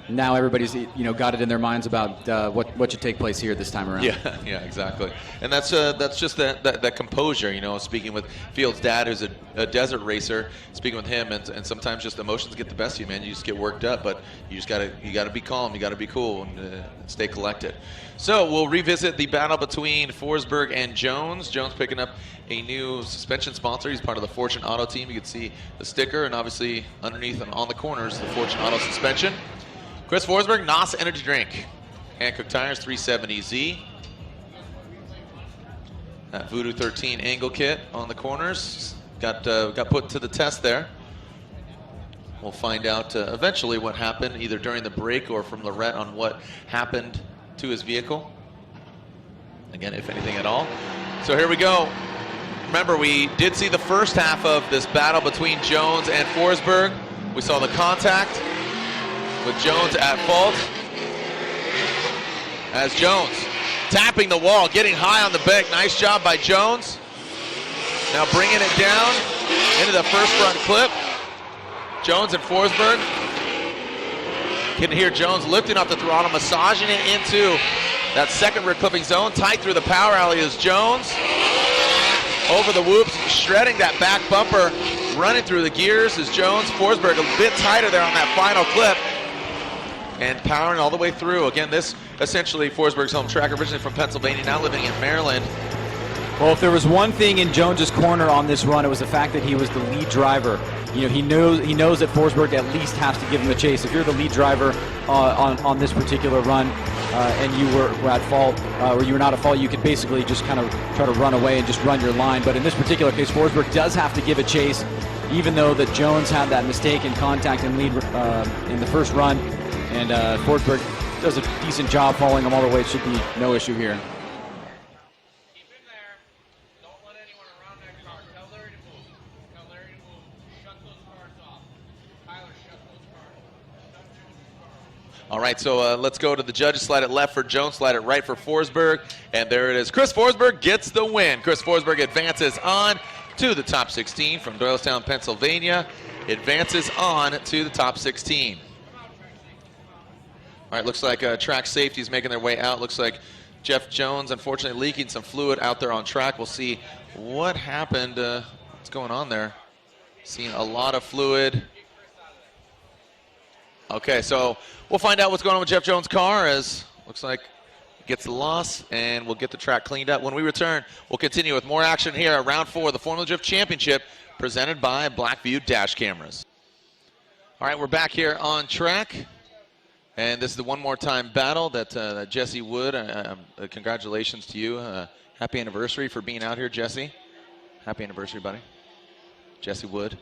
now everybody's got it in their minds about what should take place here this time around. Yeah, exactly. And that's just that composure. Speaking with Field's dad, who's a desert racer, speaking with him, and sometimes just emotions get the best of you, man. You just get worked up, but you gotta be calm, you gotta be cool, and stay collected. So we'll revisit the battle between Forsberg and Jones. Jones picking up a new suspension sponsor. He's part of the Fortune Auto team. You can see the sticker, and obviously underneath and on the corners, the Fortune Auto suspension. Chris Forsberg, NOS energy drink. Hankook tires, 370Z. That Voodoo 13 angle kit on the corners got put to the test there. We'll find out eventually what happened, either during the break or from Lorette, on what happened to his vehicle. Again, if anything at all. So here we go. Remember, we did see the first half of this battle between Jones and Forsberg. We saw the contact with Jones at fault. As Jones tapping the wall, getting high on the bank. Nice job by Jones. Now bringing it down into the first front clip. Jones and Forsberg. Can hear Jones lifting off the throttle, massaging it into that second rear clipping zone. Tight through the power alley is Jones. over the whoops, shredding that back bumper, running through the gears is Jones. Forsberg a bit tighter there on that final clip, and powering all the way through. Again, this essentially Forsberg's home track, originally from Pennsylvania, now living in Maryland. Well, if there was one thing in Jones's corner on this run, it was the fact that he was the lead driver. You know, he knows that Forsberg at least has to give him a chase. If you're the lead driver on this particular run and you were at fault or you were not at fault, you could basically just kind of try to run away and just run your line. But in this particular case, Forsberg does have to give a chase, even though that Jones had that mistake in contact and lead in the first run. And Forsberg does a decent job following him all the way. It should be no issue here. All right, so let's go to the judges. Slide it left for Jones, slide it right for Forsberg, and there it is. Chris Forsberg gets the win. Chris Forsberg advances on to the top 16 from Doylestown, Pennsylvania. Advances on to the top 16. All right, looks like track safety is making their way out. Looks like Jeff Jones, unfortunately, leaking some fluid out there on track. We'll see what happened. What's going on there? Seeing a lot of fluid. Okay, so we'll find out what's going on with Jeff Jones' car, as looks like he gets the loss, and we'll get the track cleaned up. When we return, we'll continue with more action here at round 4 of the Formula Drift Championship, presented by Blackview Dash Cameras. All right, we're back here on track, and this is the one more time battle that Jesse Wood. Congratulations to you. Happy anniversary for being out here, Jesse. Happy anniversary, buddy. Jesse Wood.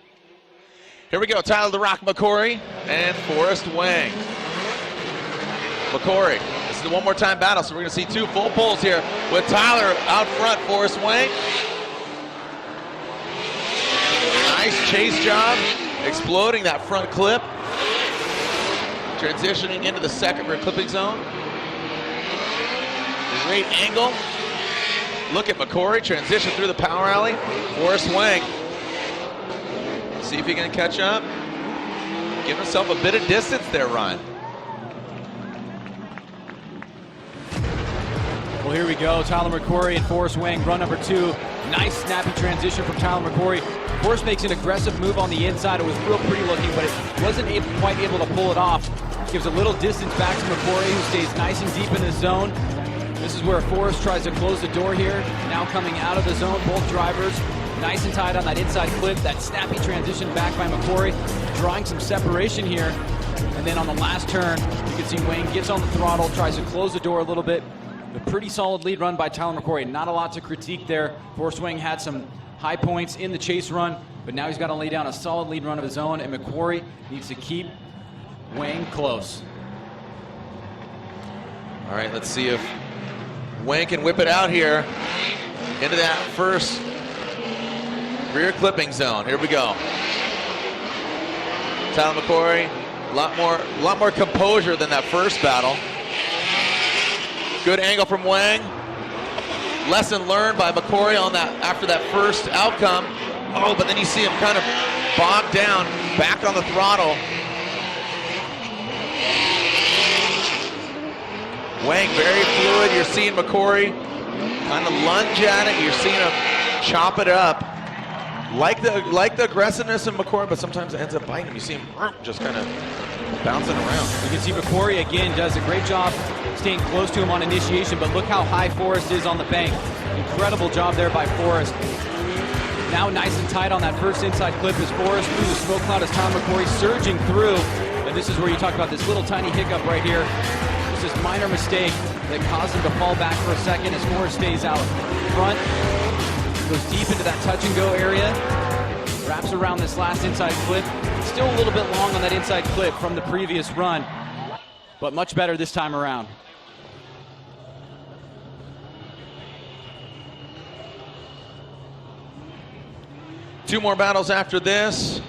Here we go, Tyler the Rock McQuarrie and Forrest Wang. McQuarrie, this is the one more time battle, so we're gonna see 2 full pulls here with Tyler out front, Forrest Wang. Nice chase job, exploding that front clip. Transitioning into the second rear clipping zone. Great angle. Look at McQuarrie, transition through the power alley. Forrest Wang. See if he can catch up. Give himself a bit of distance there, Ryan. Well, here we go. Tyler McQuarrie and Forrest Wang, run number 2. Nice snappy transition from Tyler McQuarrie. Forrest makes an aggressive move on the inside. It was real pretty looking, but it wasn't quite able to pull it off. Gives a little distance back to McQuarrie, who stays nice and deep in the zone. This is where Forrest tries to close the door here. Now coming out of the zone, both drivers nice and tight on that inside clip. That snappy transition back by McQuarrie, drawing some separation here. And then on the last turn, you can see Wang gets on the throttle, tries to close the door a little bit. A pretty solid lead run by Tyler McQuarrie. Not a lot to critique there. Forrest Wang had some high points in the chase run, but now he's got to lay down a solid lead run of his own, and McQuarrie needs to keep Wang close. All right, let's see if Wang can whip it out here into that first rear clipping zone. Here we go. Tyler McQuarrie, a lot more composure than that first battle. Good angle from Wang. Lesson learned by McQuarrie on that after that first outcome. Oh, but then you see him kind of bogged down, back on the throttle. Wang very fluid. You're seeing McQuarrie kind of lunge at it. You're seeing him chop it up. Like the aggressiveness of McQuarrie, but sometimes it ends up biting him. You see him just kind of bouncing around. You can see McQuarrie again does a great job staying close to him on initiation, but look how high Forrest is on the bank. Incredible job there by Forrest. Now nice and tight on that first inside clip as Forrest through the smoke cloud as Tom McQuarrie surging through. And this is where you talk about this little tiny hiccup right here. Just this minor mistake that caused him to fall back for a second as Forrest stays out front. Goes deep into that touch and go area. Wraps around this last inside clip. Still a little bit long on that inside clip from the previous run, but much better this time around. Two more battles after this.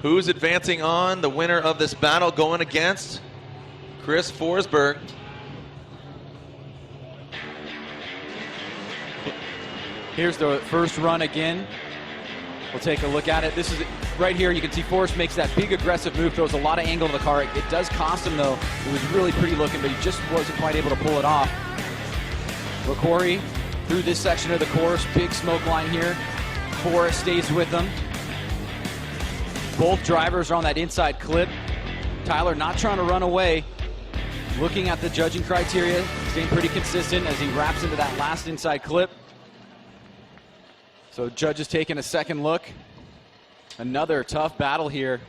Who's advancing on? The winner of this battle going against Chris Forsberg. Here's the first run again. We'll take a look at it. This is right here. You can see Forrest makes that big aggressive move, throws a lot of angle to the car. It does cost him though. It was really pretty looking, but he just wasn't quite able to pull it off. McQuarrie through this section of the course. Big smoke line here. Forrest stays with them. Both drivers are on that inside clip. Tyler not trying to run away. Looking at the judging criteria, staying pretty consistent as he wraps into that last inside clip. So judges taking a second look. Another tough battle here.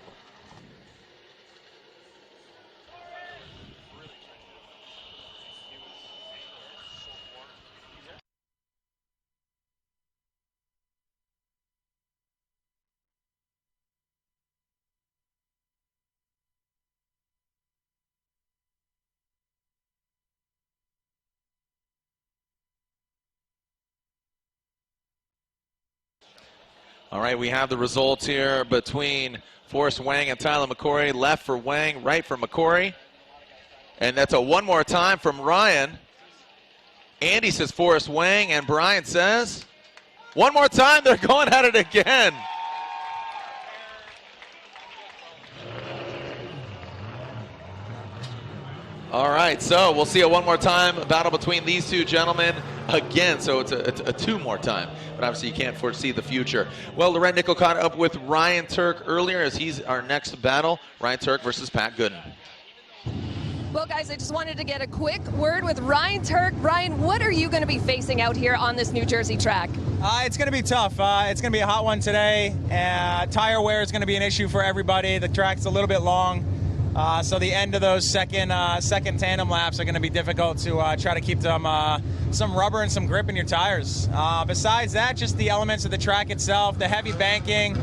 All right, we have the results here between Forrest Wang and Tyler McQuarrie. Left for Wang, right for McQuarrie. And that's a one more time from Ryan. Andy says Forrest Wang, and Brian says one more time. They're going at it again. All right, so we'll see a one more time battle between these two gentlemen again. So it's a two more time, but obviously you can't foresee the future. Well, Loren Nickel caught up with Ryan Turk earlier as he's our next battle. Ryan Turk versus Pat Gooden. Well, guys, I just wanted to get a quick word with Ryan Turk. Ryan, what are you going to be facing out here on this New Jersey track? It's going to be tough. It's going to be a hot one today. Tire wear is going to be an issue for everybody. The track's a little bit long. So the end of those second tandem laps are going to be difficult to try to keep them some rubber and some grip in your tires. Besides that, just the elements of the track itself, the heavy banking.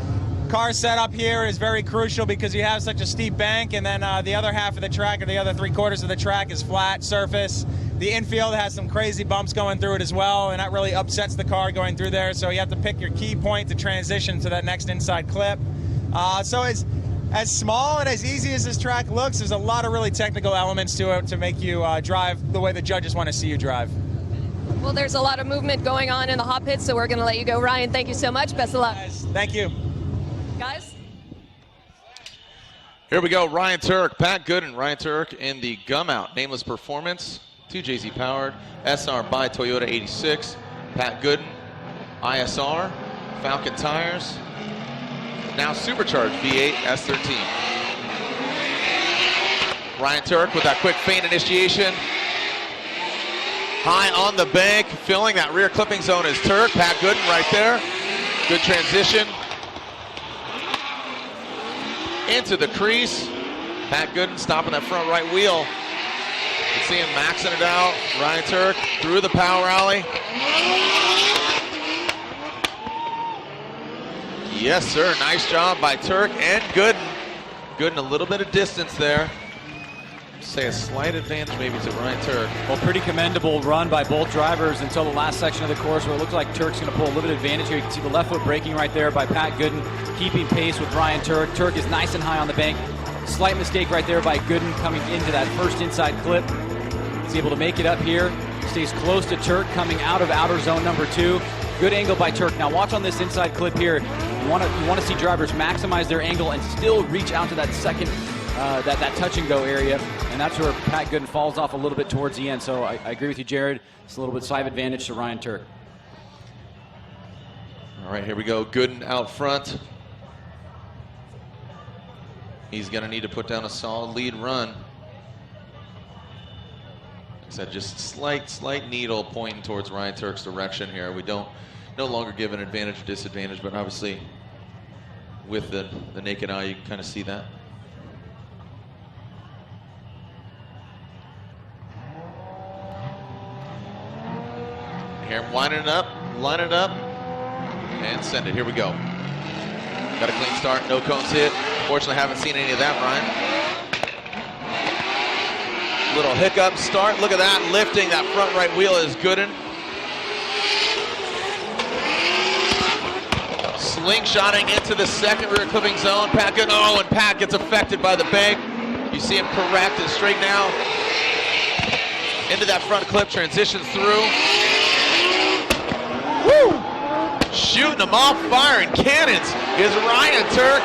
Car setup here is very crucial because you have such a steep bank, and then the other half of the track, or the other 3/4 of the track, is flat surface. The infield has some crazy bumps going through it as well, and that really upsets the car going through there. So you have to pick your key point to transition to that next inside clip. So it's as small and as easy as this track looks, there's a lot of really technical elements to it to make you drive the way the judges want to see you drive. Well, there's a lot of movement going on in the hot pits, so we're going to let you go. Ryan, thank you so much. Best of luck. Guys, thank you. Guys? Here we go, Ryan Turk, Pat Gooden. Ryan Turk in the Gum Out Nameless Performance, 2JZ powered, SR by Toyota 86. Pat Gooden, ISR, Falcon tires, now supercharged V8 S13. Ryan Turk with that quick feint initiation. High on the bank, filling that rear clipping zone is Turk. Pat Gooden right there. Good transition. Into the crease. Pat Gooden stopping that front right wheel. You see him maxing it out. Ryan Turk through the power alley. Yes, sir. Nice job by Turk and Gooden. Gooden a little bit of distance there. Say a slight advantage maybe to Ryan Turk. Well, pretty commendable run by both drivers until the last section of the course where it looked like Turk's going to pull a little bit of advantage here. You can see the left foot braking right there by Pat Gooden, keeping pace with Ryan Turk. Turk is nice and high on the bank. Slight mistake right there by Gooden coming into that first inside clip. He's able to make it up here. Stays close to Turk coming out of outer zone number 2. Good angle by Turk. Now watch on this inside clip here. You want to see drivers maximize their angle and still reach out to that second that touch and go area, and that's where Pat Gooden falls off a little bit towards the end. So I agree with you, Jared. It's a little bit slight advantage to Ryan Turk. All right, here we go. Gooden out front. He's going to need to put down a solid lead run. Like I said, just slight needle pointing towards Ryan Turk's direction here. We don't no longer give an advantage or disadvantage, but obviously with the naked eye, you can kind of see that. Here, line it up, and send it. Here we go. Got a clean start, no cones hit. Fortunately, haven't seen any of that, Ryan. Little hiccup start. Look at that, lifting that front right wheel is Gooden. Slingshotting into the second rear clipping zone. Pat Gooden, oh, and Pat gets affected by the bank. You see him correct and straighten out. Into that front clip, transitions through. Woo! Shooting them off, firing cannons is Ryan Turk.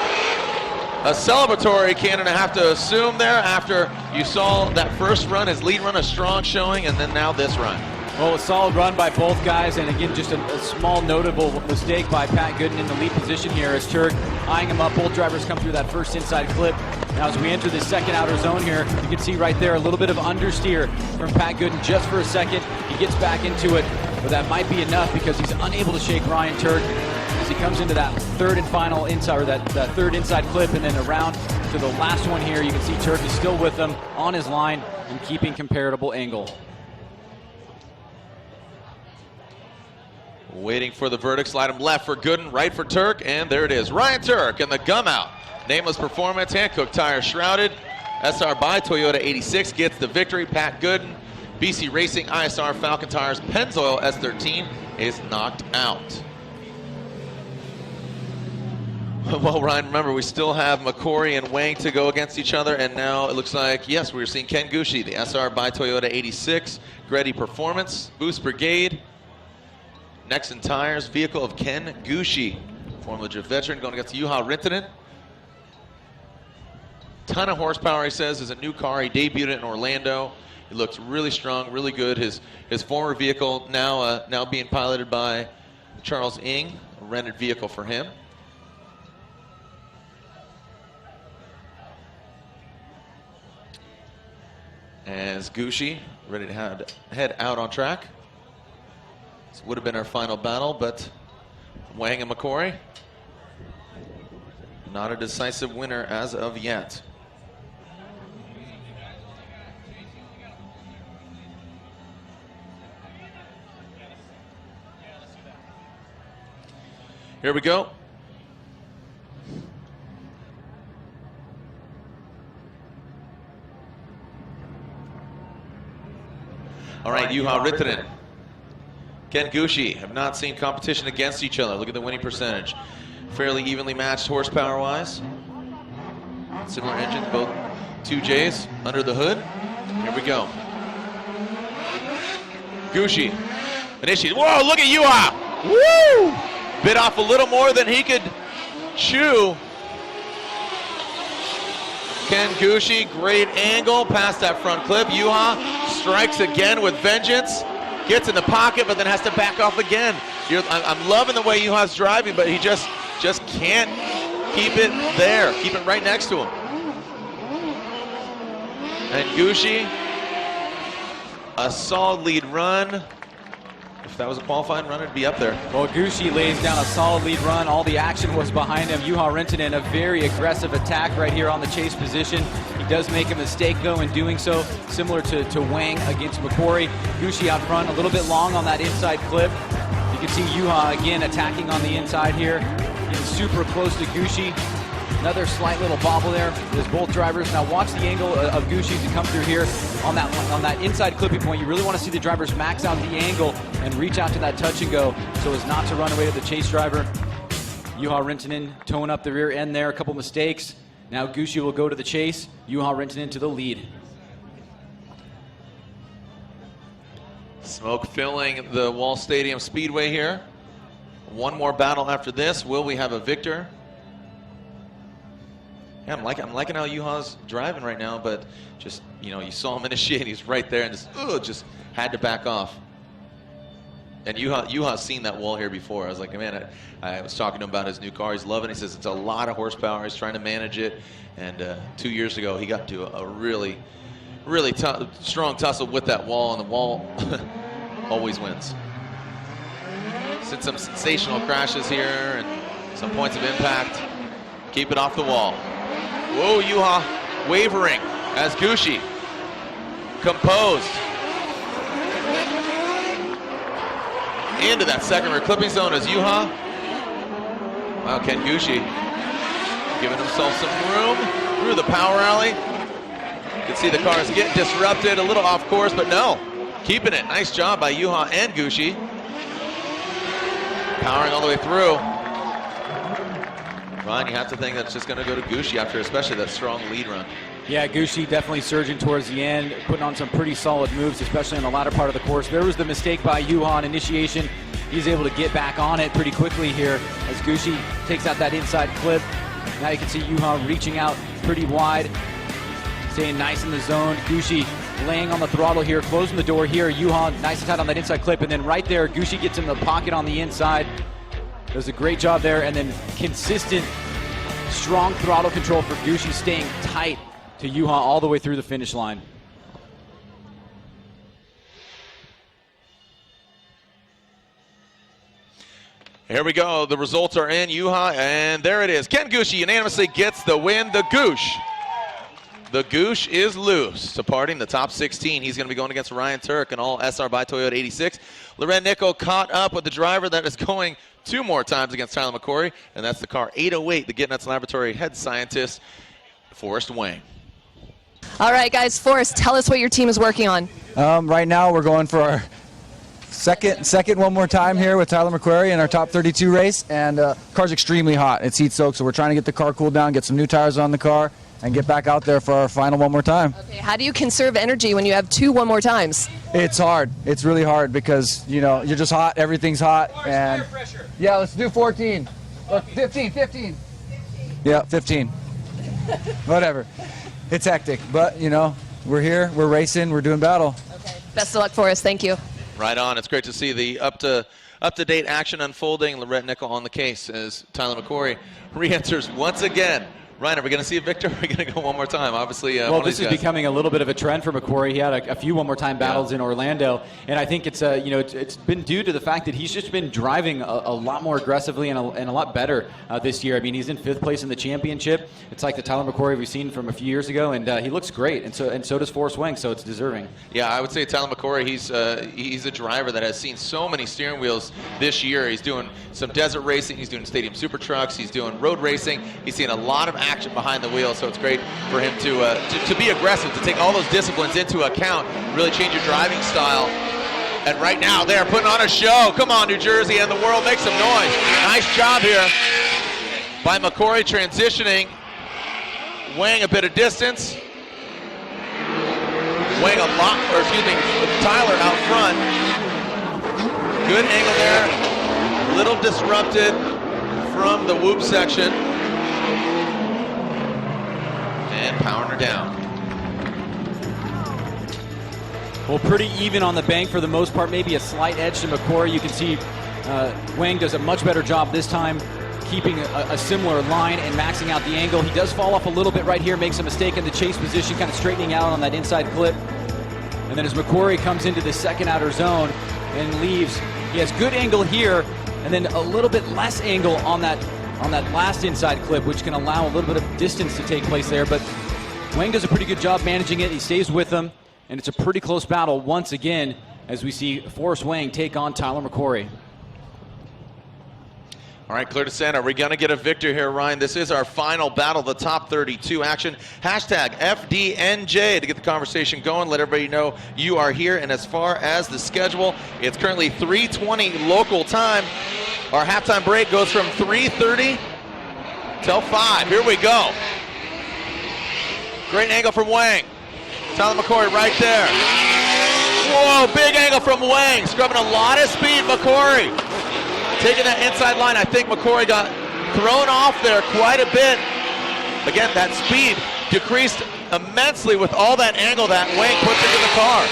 A celebratory cannon, I have to assume there after you saw that first run, his lead run, a strong showing, and then now this run. Well, a solid run by both guys, and again, just a small notable mistake by Pat Gooden in the lead position here as Turk eyeing him up. Both drivers come through that first inside clip. Now as we enter the second outer zone here, you can see right there a little bit of understeer from Pat Gooden just for a second. He gets back into it, but that might be enough because he's unable to shake Ryan Turk as he comes into that third and final inside, or that third inside clip, and then around to the last one here. You can see Turk is still with him on his line and keeping comparable angle. Waiting for the verdict, slide him left for Gooden, right for Turk, and there it is. Ryan Turk and the gum out. Nameless performance, Hankook tires shrouded. SR by Toyota 86 gets the victory. Pat Gooden, BC Racing, ISR Falcon Tires, Pennzoil S13 is knocked out. Well, Ryan, remember, we still have McQuarrie and Wang to go against each other, and now it looks like, yes, we're seeing Ken Gushi, the SR by Toyota 86, Gretty Performance, Boost Brigade, Nexen Tires, vehicle of Ken Gushi, Formula Drift veteran, going against Juha Rintanen. Ton of horsepower, he says, is a new car. He debuted it in Orlando. He looks really strong, really good. His former vehicle now being piloted by Charles Ng, a rented vehicle for him. As Gushi ready to head out on track. This would have been our final battle, but Wang and McQuarrie, not a decisive winner as of yet. Here we go. All right, Juha Rintanen, Ken Gushi have not seen competition against each other. Look at the winning percentage. Fairly evenly matched horsepower-wise. Similar engines, both 2Js under the hood. Here we go. Gushi initiates. Whoa, look at Juha! Woo! Bit off a little more than he could chew. Ken Gushi, great angle past that front clip. Juha strikes again with vengeance. Gets in the pocket, but then has to back off again. I'm loving the way Juha's driving, but he just can't keep it there. Keep it right next to him. And Gushi, a solid lead run. If that was a qualifying run, it'd be up there. Well, Gushi lays down a solid lead run. All the action was behind him. Juha Rintanen, a very aggressive attack right here on the chase position. He does make a mistake, though, in doing so, similar to Wang against McQuarrie. Gushi out front, a little bit long on that inside clip. You can see Juha, again, attacking on the inside here. Getting super close to Gushi. Another slight little bobble there. There's both drivers. Now watch the angle of Gushi to come through here on that inside clipping point. You really want to see the drivers max out the angle and reach out to that touch and go so as not to run away to the chase driver. Juha Rintanen towing up the rear end there. A couple mistakes. Now Gushi will go to the chase. Juha Rintanen to the lead. Smoke filling the Wall Stadium Speedway here. One more battle after this. Will we have a victor? Yeah, I'm liking how Juha's driving right now, but just, you saw him initiate. He's right there and just had to back off. And Juha's seen that wall here before. I was like, man, I was talking to him about his new car. He's loving it. He says it's a lot of horsepower. He's trying to manage it. And 2 years ago, he got into a really, really strong tussle with that wall, and the wall always wins. Seen some sensational crashes here and some points of impact. Keep it off the wall. Whoa, Juha wavering as Gushi composed into that second rear clipping zone as Juha. Wow, Ken Gushi giving himself some room through the power alley. You can see the cars get disrupted, a little off course, but no, keeping it. Nice job by Juha and Gushi. Powering all the way through. Ron, you have to think that's just going to go to Gushi after especially that strong lead run. Yeah, Gushi definitely surging towards the end, putting on some pretty solid moves, especially in the latter part of the course. There was the mistake by Juha on initiation. He's able to get back on it pretty quickly here as Gushi takes out that inside clip. Now you can see Juha reaching out pretty wide, staying nice in the zone. Gushi laying on the throttle here, closing the door here. Yuhan nice and tight on that inside clip, and then right there, Gushi gets in the pocket on the inside. Does a great job there, and then consistent, strong throttle control for Gushi, staying tight to Yuhan all the way through the finish line. Here we go. The results are in, Yuha, and there it is. Ken Gushi unanimously gets the win. The Goosh is loose, departing the top 16. He's going to be going against Ryan Turk and all SR by Toyota 86. Renon caught up with the driver that is going 2 more times against Tyler McQuarrie, and that's the car 808, the Gittin Laboratory head scientist, Forrest Wang. All right, guys, Forrest, tell us what your team is working on. Right now we're going for our second one more time here with Tyler McQuarrie in our top 32 race, and car's extremely hot. It's heat soaked, so we're trying to get the car cooled down, get some new tires on the car, and get back out there for our final one more time. Okay, how do you conserve energy when you have 2 one more times? It's hard. It's really hard because, you know, you're just hot, everything's hot. And yeah, let's do 14 or 15. Yeah, 15. Whatever. It's hectic, but, you know, we're here, we're racing, we're doing battle. Okay. Best of luck, Forrest. Thank you. Right on. It's great to see the up-to-date action unfolding. Renon on the case as Tyler McQuarrie re-enters once again. Ryan, are we going to see a victor? Or are we going to go one more time? Obviously, well, this is becoming a little bit of a trend for McQuarrie. He had a few one more time battles in Orlando, and I think it's it's been due to the fact that he's just been driving a lot more aggressively and a lot better this year. I mean, he's in 5th place in the championship. It's like the Tyler McQuarrie we've seen from a few years ago, and he looks great, and so does Forrest Wang. So it's deserving. Yeah, I would say Tyler McQuarrie. He's a driver that has seen so many steering wheels this year. He's doing some desert racing. He's doing stadium super trucks. He's doing road racing. He's seen a lot of action behind the wheel. So it's great for him to be aggressive, to take all those disciplines into account, really change your driving style. And right now they're putting on a show. Come on, New Jersey and the world, make some noise. Nice job here by McQuarrie transitioning. Wang a bit of distance. Wang Tyler out front. Good angle there. A little disrupted from the whoop section. And powering her down. Well, pretty even on the bank for the most part. Maybe a slight edge to McQuarrie. You can see Wang does a much better job this time, keeping a similar line and maxing out the angle. He does fall off a little bit right here, makes a mistake in the chase position, kind of straightening out on that inside clip. And then as McQuarrie comes into the second outer zone and leaves, he has good angle here, and then a little bit less angle on that last inside clip, which can allow a little bit of distance to take place there. But Wang does a pretty good job managing it. He stays with them, and it's a pretty close battle once again as we see Forrest Wang take on Tyler McQuarrie. All right, clear to center. We're going to get a victor here, Ryan. This is our final battle, the top 32 action. Hashtag FDNJ to get the conversation going. Let everybody know you are here. And as far as the schedule, it's currently 3:20 local time. Our halftime break goes from 3:30 till 5. Here we go. Great angle from Wang. Tyler McQuarrie right there. Whoa, big angle from Wang. Scrubbing a lot of speed, McQuarrie. Taking that inside line. I think McQuarrie got thrown off there quite a bit. Again, that speed decreased immensely with all that angle that Wang puts into the car.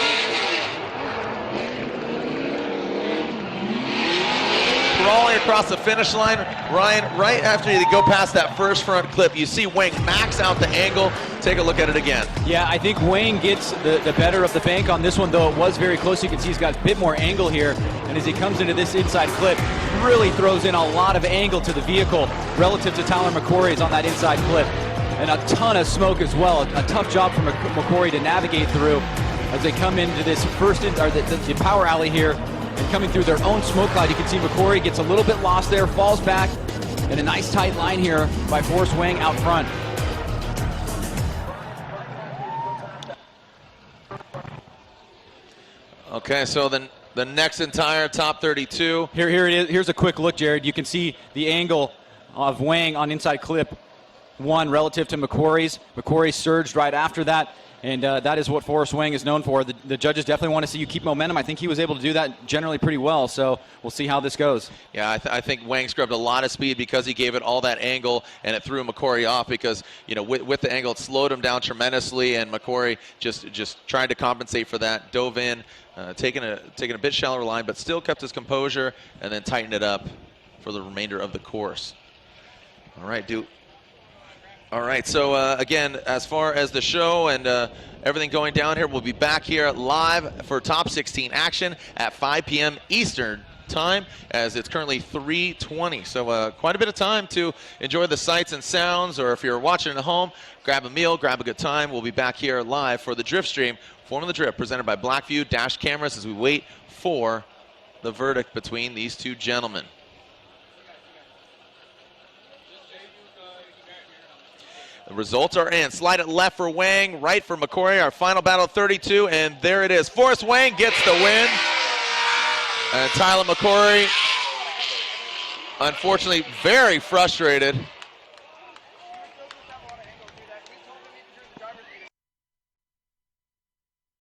Crawling across the finish line, Ryan, right after you go past that first front clip, you see Wang max out the angle. Take a look at it again. Yeah, I think Wang gets the better of the bank on this one, though it was very close. You can see he's got a bit more angle here, and as he comes into this inside clip, really throws in a lot of angle to the vehicle relative to Tyler McQuarrie's on that inside clip. And a ton of smoke as well. A tough job for McQuarrie to navigate through as they come into this the power alley here. And coming through their own smoke cloud, you can see McQuarrie gets a little bit lost there, falls back, and a nice tight line here by Forrest Wang out front. Okay, so then the next entire top 32. Here it is. Here's a quick look, Jared. You can see the angle of Wang on inside clip 1 relative to McQuarrie's. McQuarrie surged right after that. And that is what Forrest Wang is known for. The judges definitely want to see you keep momentum. I think he was able to do that generally pretty well, so we'll see how this goes. Yeah, I think Wang scrubbed a lot of speed because he gave it all that angle, and it threw McQuarrie off because, you know, with the angle, it slowed him down tremendously, and McQuarrie just tried to compensate for that, dove in, taking a bit shallower line, but still kept his composure and then tightened it up for the remainder of the course. All right, Duke. All right, so again, as far as the show and everything going down here, we'll be back here live for top 16 action at 5 p.m. Eastern time, as it's currently 3:20. So quite a bit of time to enjoy the sights and sounds, or if you're watching at home, grab a meal, grab a good time. We'll be back here live for the Drift Stream, Formula Drift, presented by Blackview Dash Cameras, as we wait for the verdict between these two gentlemen. The results are in. Slide it left for Wang, right for McQuarrie. Our final battle of 32, and there it is. Forrest Wang gets the win. And Tyler McQuarrie, unfortunately, very frustrated.